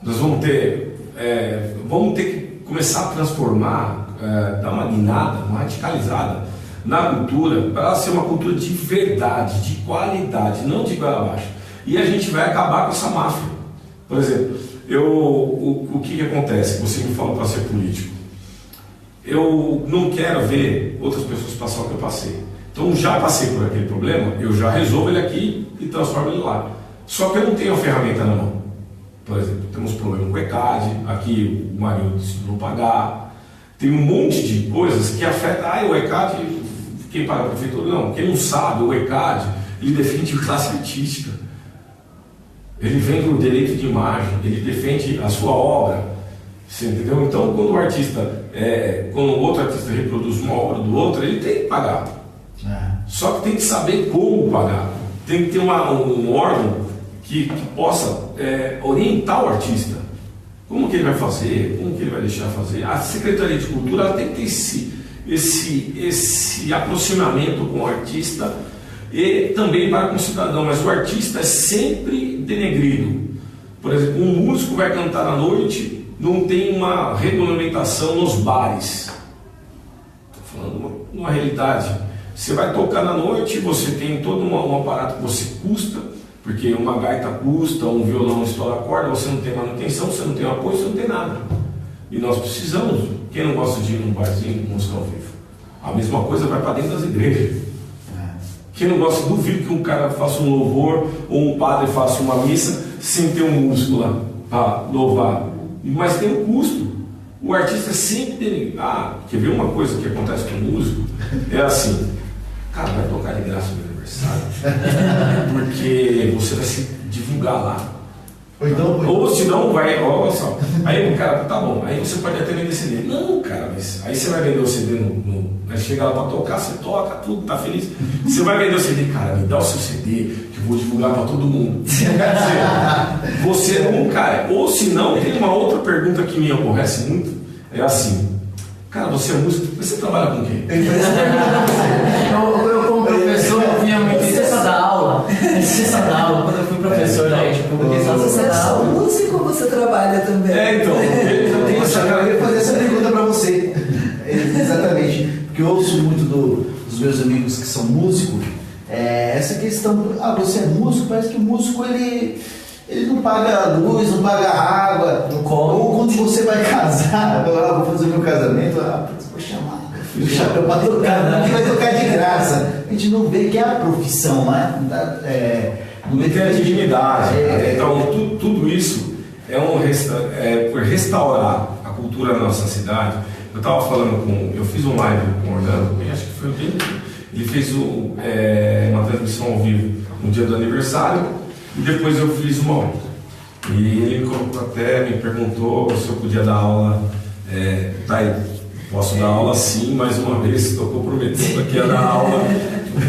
nós vamos ter que começar a transformar, dar uma guinada, uma radicalizada na cultura, para ela ser uma cultura de verdade, de qualidade, não de igual abaixo. E a gente vai acabar com essa máfia. Por exemplo, o que acontece? Você me falou para ser político. Eu não quero ver outras pessoas passar o que eu passei. Então, já passei por aquele problema, eu já resolvo ele aqui e transformo ele lá. Só que eu não tenho a ferramenta na mão. Por exemplo, temos problema com o ECAD, aqui o marido decidiu não pagar. Tem um monte de coisas que afetam. O ECAD, quem paga a prefeitura? Não, quem não sabe, o ECAD, ele defende classe artística. Ele vem com o direito de imagem, ele defende a sua obra. Você entendeu? Então, quando o outro artista reproduz uma obra do outro, ele tem que pagar. Só que tem que saber como pagar. Tem que ter um órgão que possa orientar o artista. Como que ele vai fazer? Como que ele vai deixar fazer? A Secretaria de Cultura ela tem que ter esse aproximamento com o artista e também para com o cidadão. Mas o artista é sempre denegrido. Por exemplo, um músico vai cantar à noite, não tem uma regulamentação nos bares. Estou falando uma realidade. Você vai tocar na noite, você tem todo um aparato que você custa, porque uma gaita custa, um violão estoura a corda, você não tem manutenção, você não tem apoio, você não tem nada. E nós precisamos, quem não gosta de ir num barzinho com música ao vivo? A mesma coisa vai para dentro das igrejas. Quem não gosta, duvido que um cara faça um louvor ou um padre faça uma missa sem ter um músico lá para louvar. Mas tem um custo. O artista sempre tem. Quer ver uma coisa que acontece com o músico? É assim, cara, vai tocar de graça no aniversário, porque você vai se divulgar lá. Ou se não, vai, olha só. Aí o cara, tá bom, aí você pode até vender CD. Não, cara, mas aí você vai vender o CD aí chega lá pra tocar, você toca, tudo, tá feliz. Você vai vender o CD, cara, me dá o seu CD, que eu vou divulgar pra todo mundo. Quer dizer, você não, cara. Ou se não, tem uma outra pergunta que me aborrece muito, é assim, cara, você é músico, mas você trabalha com quem? Eu como professor, eu vinha muito licença da aula, quando eu fui professor na rede pública. Você é só músico ou você trabalha também? Então, eu tenho essa cara. Eu ia fazer essa pergunta para você. Exatamente. Porque eu ouço muito dos meus amigos que são músicos, essa questão, você é músico, parece que o músico ele não paga luz, não paga água. Ou quando você vai casar, vou fazer meu casamento, vou chamar o chapéu para tocar, que vai tocar de graça. A gente não vê que é a profissão, não tem a dignidade. Então, tudo isso por restaurar a cultura da nossa cidade. Eu estava falando eu fiz um live com o Orlando, acho que foi bem. Ele fez uma transmissão ao vivo no dia do aniversário e depois eu fiz uma outra. E ele me perguntou se eu podia dar aula. Posso dar aula sim, mais uma vez, estou comprometendo aqui a dar aula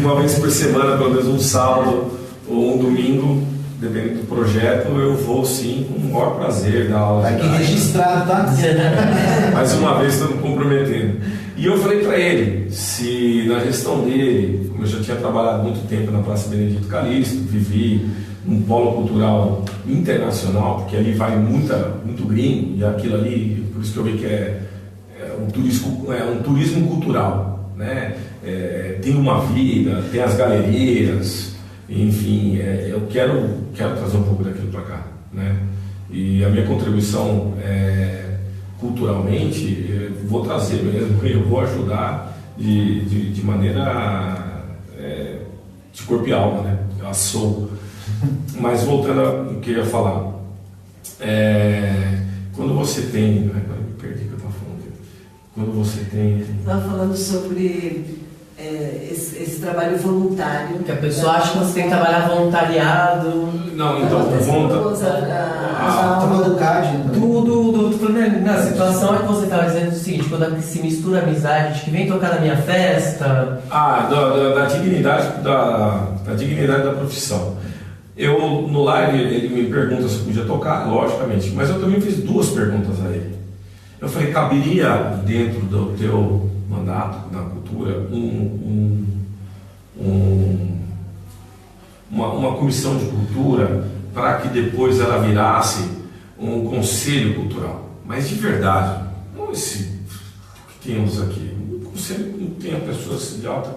uma vez por semana, pelo menos um sábado ou um domingo, dependendo do projeto, eu vou sim, com o maior prazer dar aula. Aqui registrado, tá? Mais uma vez estou me comprometendo. E eu falei para ele, se na gestão dele, como eu já tinha trabalhado muito tempo na Praça Benedito Calixto, vivi um polo cultural internacional, porque ali vai muito gringo, e aquilo ali, por isso que eu vi que é um turismo cultural, né? Tem uma vida, tem as galerias, enfim, eu quero trazer um pouco daquilo para cá, né? E a minha contribuição culturalmente, vou trazer mesmo, eu vou ajudar de maneira de corpo e alma, né? Eu sou. Mas voltando ao que eu ia falar, quando você tem, agora me perdi o que eu estava falando. Quando você tem, estava falando sobre esse trabalho voluntário. Que a pessoa acha que você tem que trabalhar voluntariado. Não, então, do CAD. Na situação é que você estava dizendo o seguinte, quando se mistura a amizade, de que vem tocar na minha festa. Da dignidade da profissão. Eu, no live, ele me pergunta se eu podia tocar, logicamente, mas eu também fiz duas perguntas a ele. Eu falei, caberia dentro do teu mandato na cultura uma comissão de cultura para que depois ela virasse um conselho cultural, mas de verdade, não esse que temos aqui. O conselho não tem pessoas de alta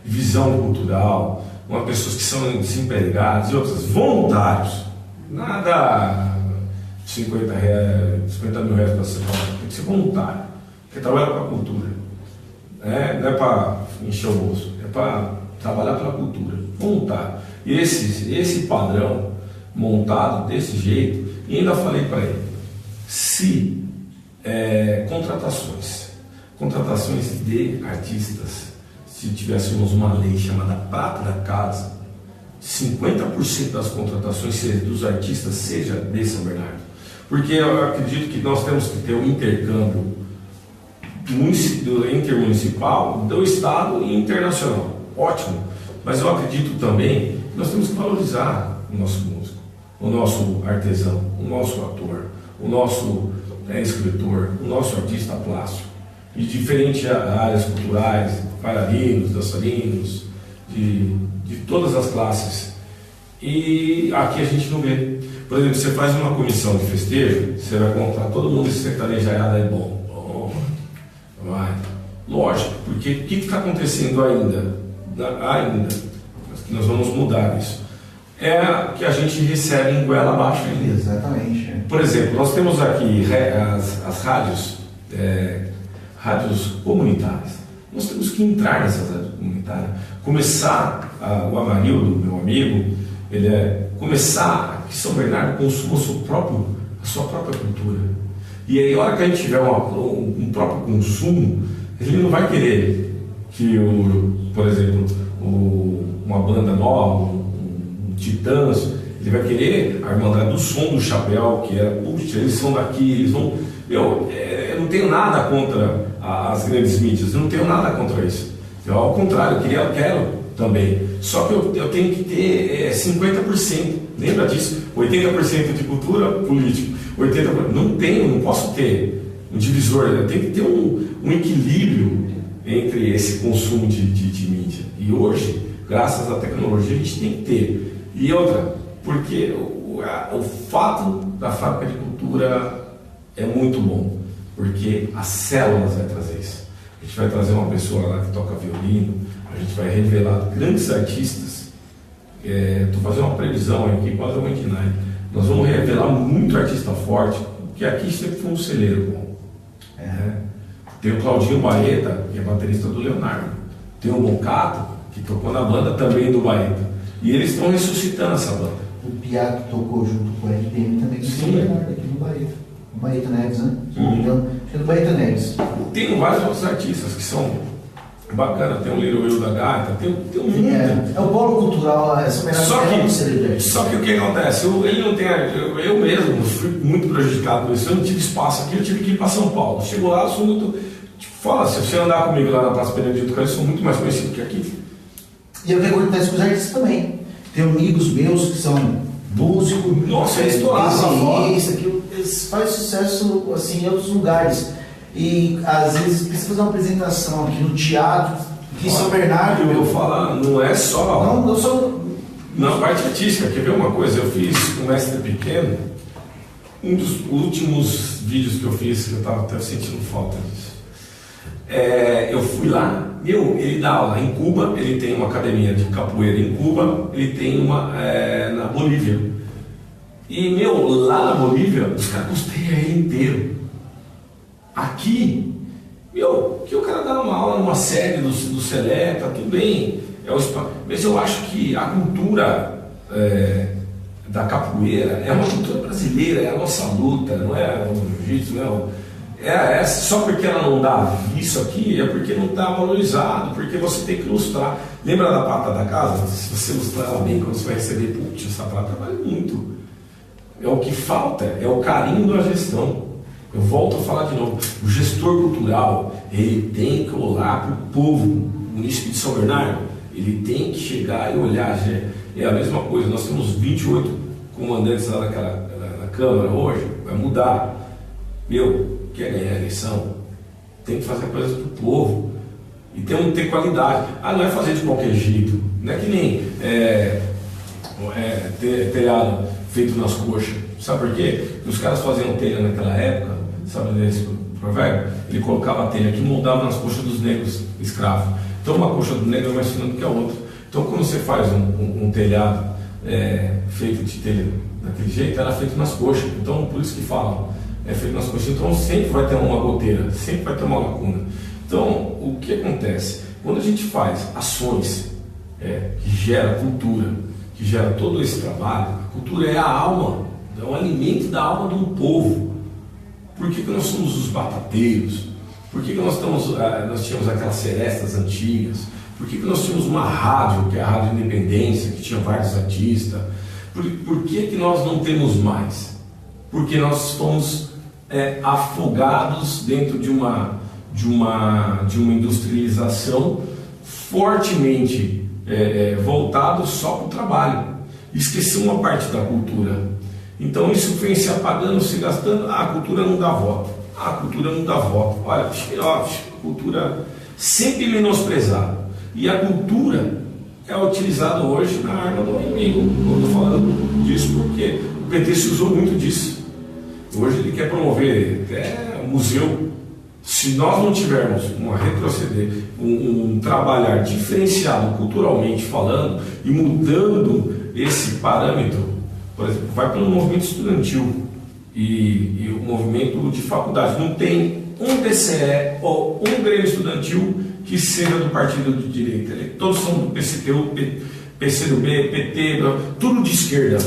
visão cultural, pessoas que são desempregadas e outras voluntários, nada 50 mil reais para ser voluntário, tem que ser voluntário, porque trabalha para a cultura, não é para encher o bolso, é para trabalhar pela cultura, voluntário. E esse padrão montado desse jeito, e ainda falei para ele, se contratações de artistas, se tivéssemos uma lei chamada Prata da Casa, 50% das contratações dos artistas seja de São Bernardo. Porque eu acredito que nós temos que ter um intercâmbio intermunicipal do Estado e internacional. Ótimo. Mas eu acredito também que nós temos que valorizar o nosso músico, o nosso artesão, o nosso ator, o nosso escritor, o nosso artista plástico. De diferentes áreas culturais, bailarinos, dançarinos, de todas as classes. E aqui a gente não vê. Por exemplo, você faz uma comissão de festejo, você vai contar todo mundo sertanejaiado é bom. Vai. Lógico, porque o que está acontecendo ainda? Nós vamos mudar isso. É que a gente recebe em goela abaixo ainda. Exatamente. Por exemplo, nós temos aqui as rádios comunitárias. Nós temos que entrar nessas rádios comunitárias, começar, o Amarildo, meu amigo, começar que São Bernardo consuma a sua própria cultura. E aí, a hora que a gente tiver um próprio consumo, ele não vai querer que, por exemplo, uma banda nova, um Titãs, ele vai querer a Irmandade do Som do Chapéu, que puxa, eles são daqui, eles vão... Eu não tenho nada contra as grandes mídias, eu não tenho nada contra isso. Ao contrário, eu quero também. Só que eu tenho que ter 50%. Lembra disso? 80% de cultura, político. 80%. Não posso ter um divisor. Eu tenho que ter um equilíbrio entre esse consumo de mídia. E hoje, graças à tecnologia, a gente tem que ter. E outra, porque o fato da fábrica de cultura é muito bom, porque as células vai trazer isso. A gente vai trazer uma pessoa lá que toca violino, a gente vai revelar grandes artistas. Estou fazendo uma previsão aqui, quase uma entidade. Nós vamos revelar muito artista forte, porque aqui sempre foi um celeiro bom. Tem o Claudinho Baeta, que é baterista do Leonardo. Tem o Bocato, que tocou na banda também do Baeta. E eles estão ressuscitando essa banda. O Piato tocou junto com a RPM também do São Bernardo, aqui no Baeta. O Baeta Neves, né? Então, é do Baeta Neves. Tem vários outros artistas que são bacanas. Tem o Little Will da Gata, tem muito. É o polo cultural, essa homenagem. Só que o que acontece? Eu mesmo fui muito prejudicado por isso. Eu não tive espaço aqui, eu tive que ir para São Paulo. Chegou lá, eu sou muito. Fala, se você andar comigo lá na Praça Benedito Calil, eu sou muito mais conhecido que aqui. E eu tenho acontece com os artistas também. Tem amigos meus que são músicos. Nossa, é estourado lá fora. Eles fazem sucesso assim, em outros lugares. E às vezes precisa fazer uma apresentação aqui no teatro, aqui em São Bernardo. Eu falar, não é só. Não sou. Na parte artística, quer ver uma coisa? Eu fiz com o Mestre Pequeno, um dos últimos vídeos que eu fiz, que eu estava até sentindo falta disso. Eu fui lá, ele dá aula em Cuba, ele tem uma academia de capoeira em Cuba, ele tem uma na Bolívia. E lá na Bolívia, os caras custeiam ele inteiro. Aqui, que o cara dá uma aula numa série do Seleta, tudo bem, mas eu acho que a cultura da capoeira é uma cultura brasileira, é a nossa luta, não é o jiu-jitsu, não é só porque ela não dá isso aqui, é porque não está valorizado, porque você tem que ilustrar. Lembra da prata da casa? Se você ilustrar ela bem, quando você vai receber, putz, essa prata vale muito. O que falta é o carinho da gestão. Eu volto a falar de novo, o gestor cultural, ele tem que olhar para o povo, o município de São Bernardo, ele tem que chegar e olhar. É a mesma coisa, nós temos 28 comandantes lá na Câmara hoje, vai mudar. Quer ganhar a eleição, tem que fazer coisas para o povo, e tem que ter qualidade. Não é fazer de qualquer jeito, não é que nem telhado feito nas coxas. Sabe por quê? Porque os caras faziam telha naquela época, sabe desse provérbio? Ele colocava a telha que moldava nas coxas dos negros escravos. Então uma coxa do negro é mais fina do que a outra. Então quando você faz um telhado feito de telha daquele jeito, era feito nas coxas. Então por isso que falam, é feito nas coxas. Então sempre vai ter uma goteira, sempre vai ter uma lacuna. Então o que acontece? Quando a gente faz ações que gera cultura, que gera todo esse trabalho, a cultura é a alma, é o alimento da alma de um povo. Por que nós somos os batateiros? Por que nós tínhamos aquelas serestas antigas? Por que nós tínhamos uma rádio, que é a Rádio Independência, que tinha vários artistas? Por que nós não temos mais? Porque nós fomos afogados dentro de uma industrialização fortemente voltado só para o trabalho. Esqueceu uma parte da cultura. Então isso vem se apagando, se gastando. A cultura não dá voto. A cultura não dá voto. Olha, a cultura sempre menosprezada. E a cultura é utilizado hoje na arma do inimigo. Eu estou falando disso porque o PT se usou muito disso. Hoje ele quer promover até museu. Se nós não tivermos um trabalhar diferenciado culturalmente falando e mudando esse parâmetro, por exemplo, vai pelo movimento estudantil e o movimento de faculdade. Não tem um TCE ou um Grêmio Estudantil que seja do partido de direita. Todos são do PCTU, PCdoB, PT, tudo de esquerda.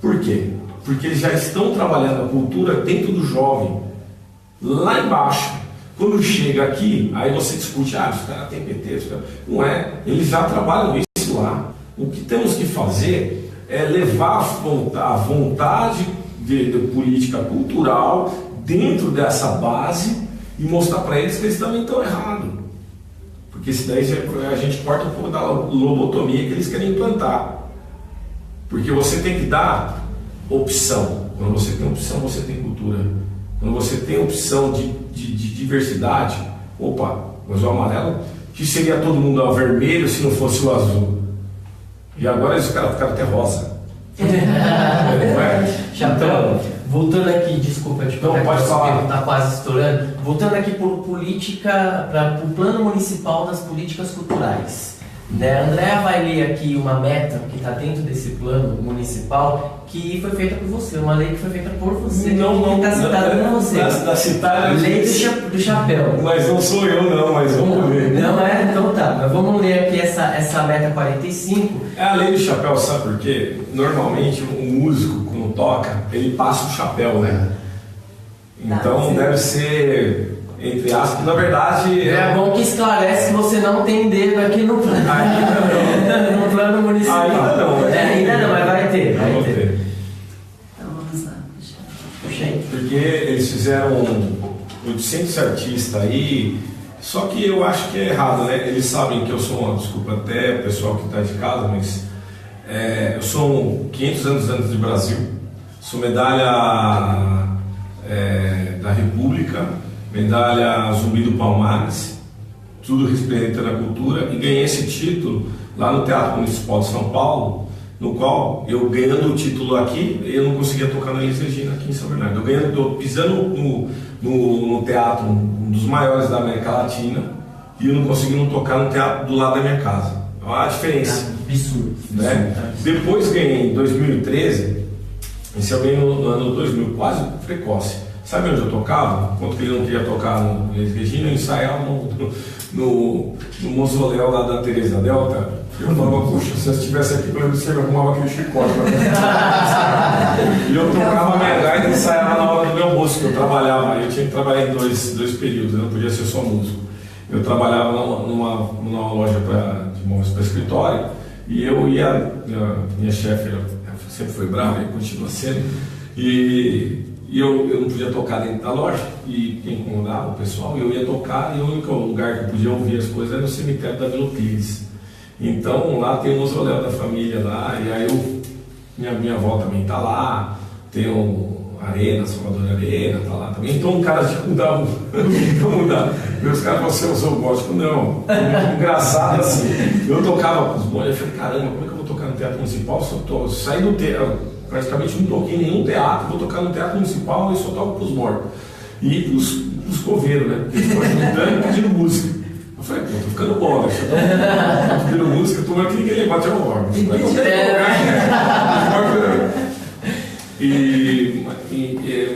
Por quê? Porque eles já estão trabalhando a cultura dentro do jovem, lá embaixo. Quando chega aqui, aí você discute, os caras têm PT, não é, eles já trabalham isso lá. O que temos que fazer é levar a vontade de política cultural dentro dessa base e mostrar para eles que eles também estão errados. Porque se daí a gente corta um pouco da lobotomia que eles querem implantar. Porque você tem que dar opção. Quando você tem opção, você tem cultura. Quando você tem opção de diversidade, mas o amarelo, que seria todo mundo ao vermelho se não fosse o azul. E agora eles ficaram até rosa. Chapéu, voltando aqui, desculpa, pode falar. Está quase estourando. Voltando aqui para o plano municipal das políticas culturais. A Andréa vai ler aqui uma meta que está dentro desse plano municipal que foi feita por você, uma lei que foi feita por você. Não está citada por você. Lei do chapéu. Mas não sou eu não, mas vamos ver. Não é? Então tá, mas vamos ler aqui essa meta 45. É a lei do chapéu, sabe por quê? Normalmente o músico, quando toca, ele passa o chapéu, né? Então deve ser... entre aspas, que na verdade... É bom que esclarece que você não tem dedo aqui no plano. Ainda não. No plano municipal. Ainda não. Ainda não, mas vai ter. Então vamos lá. Puxa aí. Porque eles fizeram 800 artistas aí, só que eu acho que é errado, né? Eles sabem que eu sou desculpa até o pessoal que está de casa, mas eu sou 500 anos antes do Brasil, sou medalha da República, medalha Zumbi do Palmares, tudo representando a cultura, e ganhei esse título lá no Teatro Municipal de São Paulo, no qual eu ganhando o título aqui, eu não conseguia tocar na Elis Regina aqui em São Bernardo. Eu pisando no teatro, um dos maiores da América Latina, e eu não conseguindo tocar no teatro do lado da minha casa. Olha a diferença. Absurdo. Né? Depois ganhei em 2013, esse eu ganhei no ano 2000, quase precoce. Sabe onde eu tocava? Quando ele não queria tocar no Elis Regina, eu ensaiava no mausoléu lá da Teresa Delta. Eu falava, puxa, se eu estivesse aqui, pelo menos você arrumava aquele chicote. E eu tocava minha gaita e ensaiava na hora do meu almoço, que eu trabalhava. Eu tinha que trabalhar em dois períodos, eu não podia ser só músico. Eu trabalhava numa loja de móveis para escritório, e eu ia, minha chefe sempre foi brava e continua sendo, e eu não podia tocar dentro da loja, e incomodava o pessoal, eu ia tocar, e o único lugar que eu podia ouvir as coisas era no cemitério da Vila Pires. Então lá tem o mausoléu da família lá, e aí minha avó também está lá, tem o Arena, Salvador Arena, está lá também. Então o cara tinha que mudar Meus caras falaram, você usou o gótico? Não. Engraçado assim, eu tocava com os bons, eu falei, caramba, como é que eu vou tocar no Teatro Municipal? Saí do teatro, praticamente não toquei em nenhum teatro, vou tocar no Teatro Municipal e só toco para os mortos. E pros coveiros, né? Porque eles estão ajudando e pedindo música. Eu falei, pô, tô ficando bom, né? Tô pedindo música, tô aqui, ninguém levanta o órgão.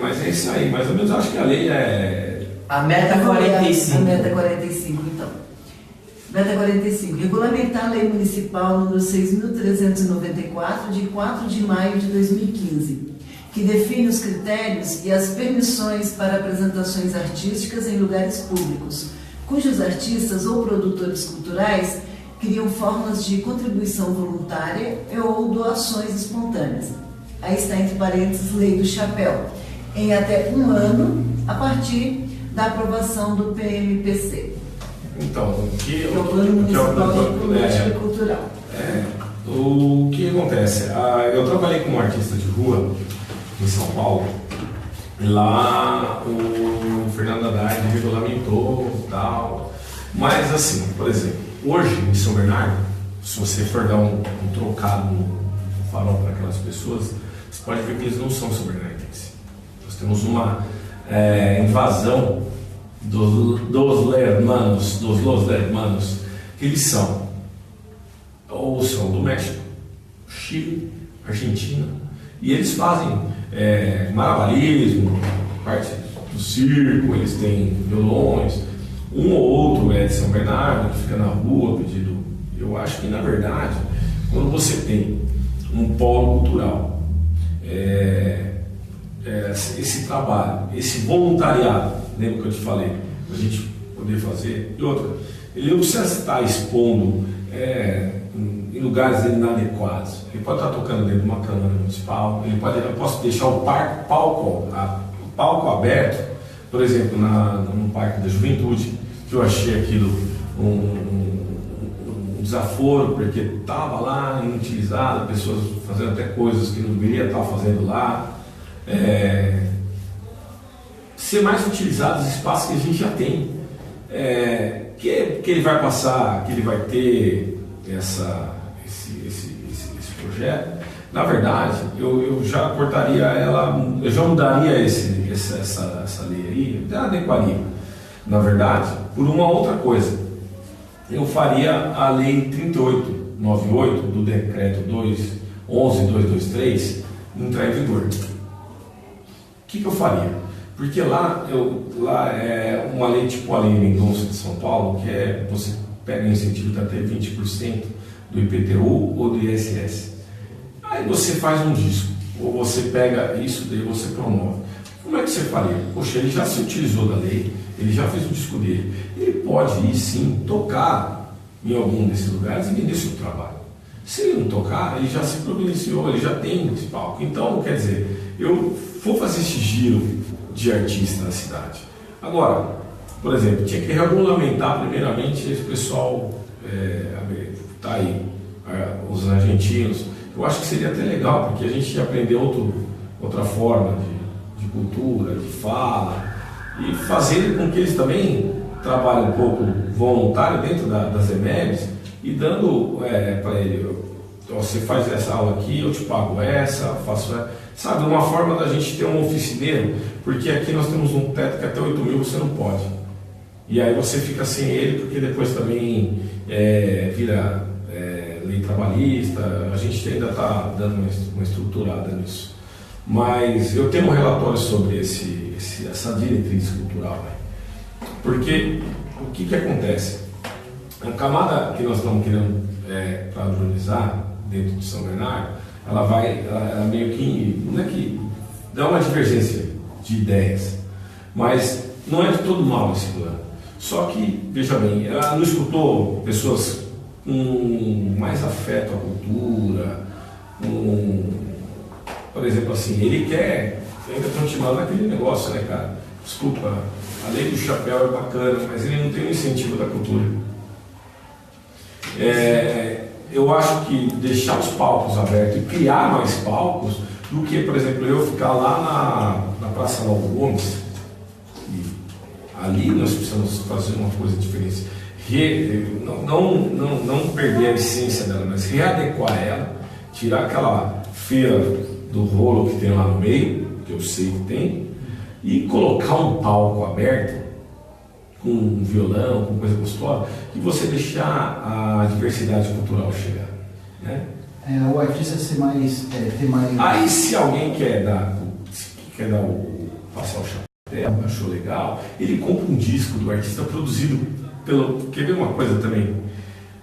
Mas é isso aí, mais ou menos acho que a lei é... A meta 45. A meta 45, então. Meta 45. Regulamentar a Lei Municipal número 6.394, de 4 de maio de 2015, que define os critérios e as permissões para apresentações artísticas em lugares públicos, cujos artistas ou produtores culturais criam formas de contribuição voluntária ou doações espontâneas. Aí está entre parênteses Lei do Chapéu, em até 1 ano a partir da aprovação do PMPC. Então, o que é o Plano Municipal de Política Cultural. O que acontece? Eu trabalhei como artista de rua em São Paulo, e lá o Fernando Haddad regulamentou e tal. Mas assim, por exemplo, hoje em São Bernardo, se você for dar um trocado no farol para aquelas pessoas, você pode ver que eles não são sobernaturais. Nós temos uma invasão dos los hermanos, que eles são ou são do México, Chile, Argentina, e eles fazem malabarismo, parte do circo, eles têm violões, um ou outro é de São Bernardo, que fica na rua pedindo. Eu acho que, na verdade, quando você tem um polo cultural, esse trabalho, esse voluntariado, lembra que eu te falei, a gente poder fazer, e outra, ele não precisa estar expondo em lugares inadequados. Ele pode estar tocando dentro de uma Câmara Municipal, eu posso deixar o palco aberto, por exemplo, no Parque da Juventude, que eu achei aquilo um desaforo, porque estava lá inutilizado, pessoas fazendo até coisas que não deveria estar fazendo lá. Ser mais utilizado os espaços que a gente já tem, que ele vai passar, que ele vai ter esse projeto. Na verdade, eu já cortaria ela, eu já mudaria essa lei aí, até adequaria, na verdade, por uma outra coisa. Eu faria a lei 3898 do decreto 11.223 entrar em vigor. O que eu faria? Porque lá é uma lei tipo a lei Mendonça de São Paulo, que você pega incentivo de até 20% do IPTU ou do ISS. Aí você faz um disco, ou você pega isso, daí você promove. Como é que você faria? Poxa, ele já se utilizou da lei, ele já fez o disco dele. Ele pode ir sim tocar em algum desses lugares e vender seu trabalho. Se ele não tocar, ele já se providenciou, ele já tem esse palco. Então, quer dizer, eu vou fazer esse giro de artista na cidade. Agora, por exemplo, tinha que regulamentar primeiramente esse pessoal, tá aí, os argentinos. Eu acho que seria até legal, porque a gente ia aprender outra forma de cultura, de fala, e fazer com que eles também trabalhem um pouco voluntário dentro das EMEBs e dando para ele, você faz essa aula aqui, eu te pago essa, faço essa, sabe, uma forma da gente ter um oficineiro, porque aqui nós temos um teto que até 8 mil você não pode. E aí você fica sem ele, porque depois também vira lei trabalhista, a gente ainda está dando uma estruturada nisso. Mas eu tenho um relatório sobre essa diretriz cultural, né? Porque o que acontece? A camada que nós estamos querendo padronizar dentro de São Bernardo, ela meio que, não é que dá uma divergência de ideias, mas não é de todo mal esse plano. Só que, veja bem, ela não escutou pessoas com mais afeto à cultura, por exemplo, assim, ele quer ainda continuar naquele negócio, né, cara? Desculpa, a lei do chapéu é bacana, mas ele não tem o incentivo da cultura. Eu acho que deixar os palcos abertos e criar mais palcos do que, por exemplo, eu ficar lá na Praça Lauro Gomes, e ali nós precisamos fazer uma coisa diferente. Não perder a essência dela, mas readequar ela, tirar aquela feira do rolo que tem lá no meio, que eu sei que tem, e colocar um palco aberto com um violão, com coisa gostosa, e você deixar a diversidade cultural chegar, né? O artista ter mais... Aí se alguém quer passar o chapéu, achou legal, ele compra um disco do artista produzido Quer ver uma coisa também?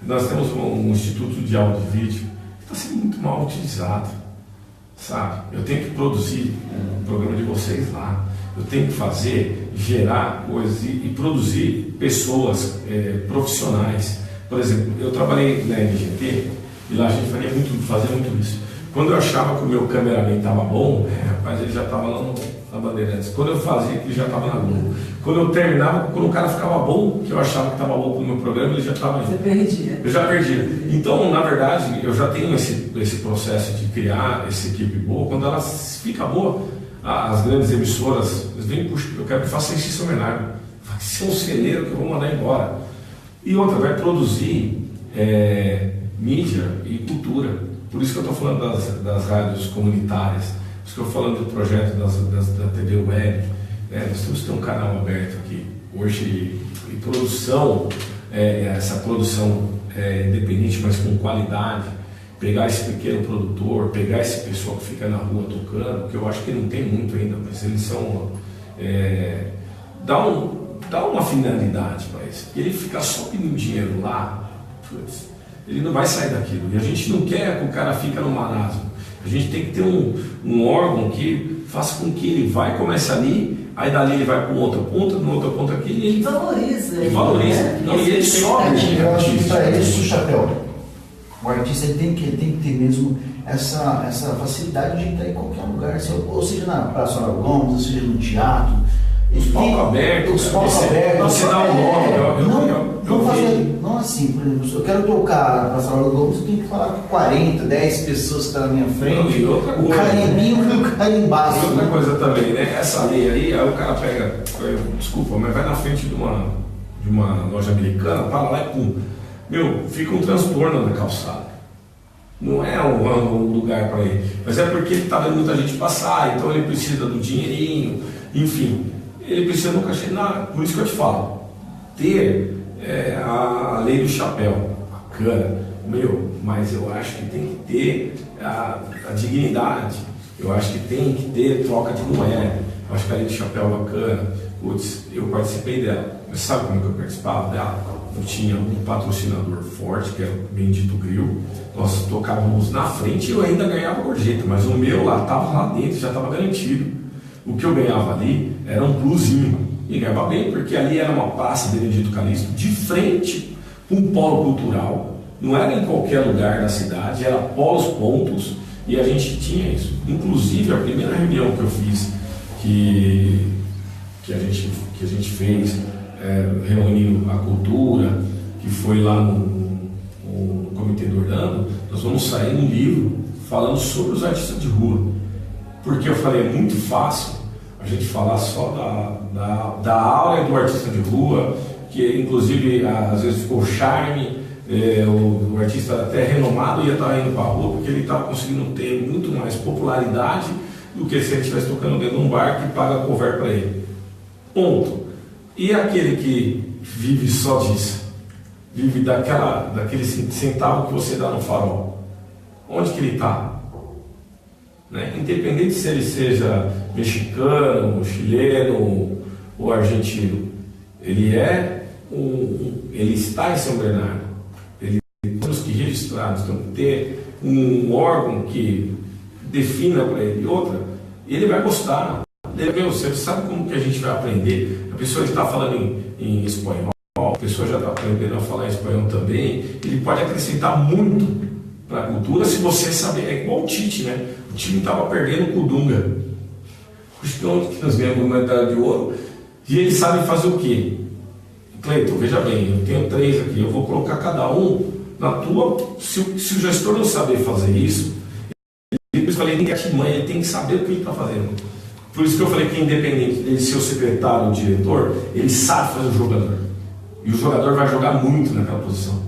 Nós temos um instituto de áudio e vídeo que está sendo muito mal utilizado, sabe? Eu tenho que produzir um programa de vocês lá, eu tenho que gerar coisas e produzir pessoas profissionais. Por exemplo, eu trabalhei na NGT e lá a gente fazia muito isso. Quando eu achava que o meu cameraman estava bom, rapaz, ele já estava lá na Bandeirantes. Quando eu fazia, ele já estava na Globo. Quando eu terminava, quando o cara ficava bom, que eu achava que estava bom para o meu programa, ele já estava... Você perdia. Eu já perdia. Então, na verdade, eu já tenho esse processo de criar essa equipe boa. Quando ela fica boa, as grandes emissoras, eles vêm, puxa, eu quero que faça isso em São Bernardo. Vai ser um celeiro que eu vou mandar embora. E outra, vai produzir mídia e cultura. Por isso que eu estou falando das rádios comunitárias, por isso que eu estou falando do projeto da TV Web. Nós temos que ter um canal aberto aqui. Hoje, em produção, essa produção independente, mas com qualidade, pegar esse pequeno produtor, pegar esse pessoal que fica na rua tocando, que eu acho que não tem muito ainda, mas eles são... dá uma finalidade para isso. E ele ficar só pedindo dinheiro lá, putz, ele não vai sair daquilo. E a gente não quer que o cara fique no marasmo. A gente tem que ter um órgão que faça com que ele comece ali, aí dali ele vai para outra ponta, no outra ponta aqui, e ele valoriza. E valoriza. Né? Não, e ele sobe. Eu acho que para isso, Chapéu, o artista ele tem que ter mesmo essa facilidade de entrar em qualquer lugar, ou seja na Praça Lauro Gomes, ou seja no teatro. Os palcos abertos. Os palcos abertos. Você dá um nome. Não assim, por exemplo, se eu quero tocar na Praça Lauro Gomes, eu tenho que falar com 40, 10 pessoas que estão na minha frente. Não, outra coisa, o carimbinho e o carimbaço. E outra coisa também, né? Essa lei aí o cara pega, desculpa, mas vai na frente de uma loja americana, para lá e pum. Fica um transtorno na calçada. Não é um lugar para ele. Mas é porque ele está vendo muita gente passar, então ele precisa do dinheirinho, enfim. Ele precisa nunca chegar. Por isso que eu te falo, ter a lei do chapéu, bacana, mas eu acho que tem que ter a dignidade, eu acho que tem que ter troca de moeda. Eu acho que a lei do chapéu é bacana. Putz, eu participei dela. Mas sabe como que eu participava dela? Eu tinha um patrocinador forte, que era o Bendito Grill. Nós tocávamos na frente e eu ainda ganhava gorjeta, mas o meu lá estava lá dentro, já estava garantido. O que eu ganhava ali era um plusinho. E ganhava bem, porque ali era uma praça de Benedito Calixto, de frente para um polo cultural. Não era em qualquer lugar da cidade, era polos pontos, e a gente tinha isso. Inclusive, a primeira reunião que eu fiz, que a gente fez, reunindo a cultura, que foi lá no Comitê do Orlando, nós vamos sair um livro falando sobre os artistas de rua. Porque eu falei, é muito fácil a gente falar só da aura do artista de rua, que inclusive às vezes ficou charme, o artista até renomado ia estar indo para a rua, porque ele estava conseguindo ter muito mais popularidade do que se ele estivesse tocando dentro de um bar que paga cover para ele. Ponto. E aquele que vive só disso? Vive daquele centavo que você dá no farol. Onde que ele está? Né? Independente se ele seja mexicano, chileno ou argentino, ele está em São Bernardo. Temos que registrar, temos que ter um órgão que defina para ele. Outra, ele vai gostar. Você sabe como que a gente vai aprender? A pessoa está falando em espanhol, a pessoa já está aprendendo a falar espanhol também. Ele pode acrescentar muito para a cultura se você saber. É igual o Tite, né? O time estava perdendo com o Dunga. Os que nós ganhamos uma medalha de ouro. E ele sabe fazer o quê? Cleiton, veja bem, eu tenho 3 aqui, eu vou colocar cada um na tua. Se o gestor não saber fazer isso, eu falei, ele tem que saber o que ele está fazendo. Por isso que eu falei que independente dele ser o secretário, o diretor, ele sabe fazer o jogador. E o jogador vai jogar muito naquela posição.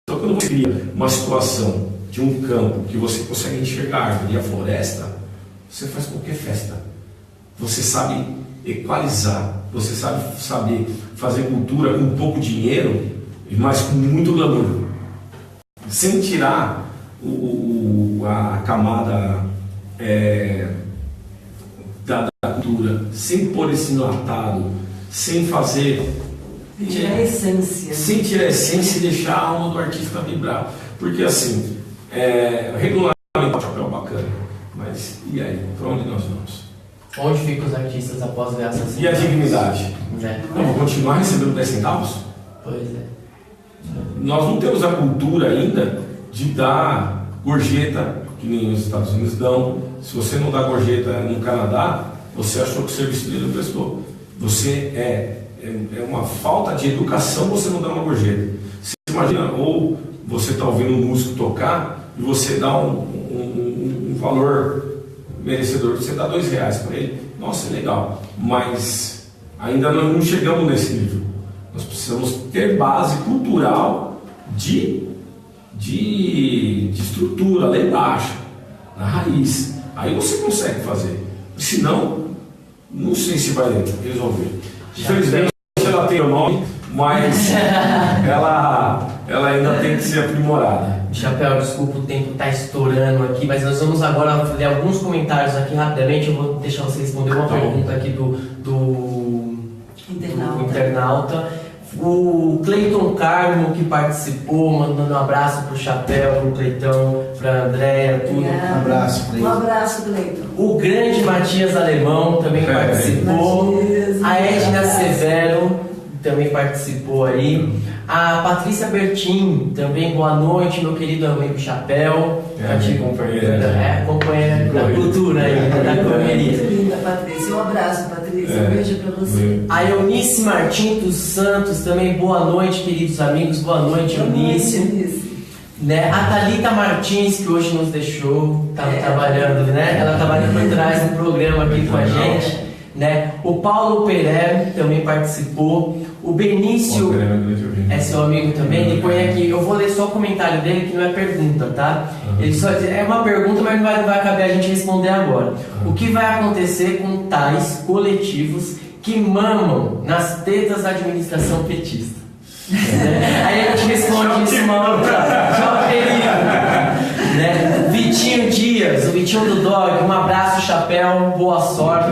Então quando você cria uma situação de um campo que você consegue enxergar a árvore e a floresta, você faz qualquer festa. Você sabe equalizar, você sabe fazer cultura com pouco dinheiro, mas com muito glamour. Sem tirar a camada da cultura, sem pôr esse enlatado, sem fazer... Tirar a essência. Sem tirar a essência e deixar a alma do artista vibrar. Porque assim, regulamento é um papel bacana, mas e aí? Para onde nós vamos? Onde ficam os artistas após ganhar essa E a dignidade? Não, vou continuar recebendo 10 centavos? Pois é. Nós não temos a cultura ainda de dar gorjeta, que nem os Estados Unidos dão. Se você não dá gorjeta no Canadá, você achou que o serviço dele não prestou. Você é uma falta de educação você não dá uma gorjeta. Você imagina, ou você está ouvindo um músico tocar e você dá um valor merecedor, você dá R$2 para ele, nossa, é legal, mas ainda não chegamos nesse nível. Nós precisamos ter base cultural de de estrutura lá embaixo, na raiz. Aí você consegue fazer. Senão, não sei se vai resolver. Infelizmente, ela tem o nome, mas ela ainda tem que ser aprimorada. Chapéu, desculpa, o tempo está estourando aqui, mas nós vamos agora ler alguns comentários aqui rapidamente. Eu vou deixar você responder uma pergunta aqui do internauta. O Cleiton Carmo, que participou, mandando um abraço pro Chapéu, pro Cleitão, pra Andréia, tudo. Um abraço, Cleiton. Um abraço, Cleiton. O grande Matias Alemão também participou. Matias, A Edna Severo também participou aí. A Patrícia Bertin, também boa noite, meu querido amigo Chapéu. Companheira da cultura aí, da correria. Muito linda, Patrícia. Um abraço, Patrícia. Um beijo pra você. A Eunice Martins dos Santos, também boa noite, queridos amigos. Boa noite, Eunice. Né? A Thalita Martins, que hoje nos deixou, tá trabalhando, né? Ela trabalha por trás do programa aqui com a gente. Né? O Paulo Pereira também participou. O Benício é seu amigo também. Ele põe aqui, eu vou ler só o comentário dele, que não é pergunta, tá? Ele só diz, é uma pergunta, mas não vai caber a gente responder agora. O que vai acontecer com tais coletivos que mamam nas tetas da administração petista? Aí a gente responde isso uma outra. Tchau, querido. Né? Vitinho Dias, o Vitinho do Dog, um abraço, Chapéu, boa sorte.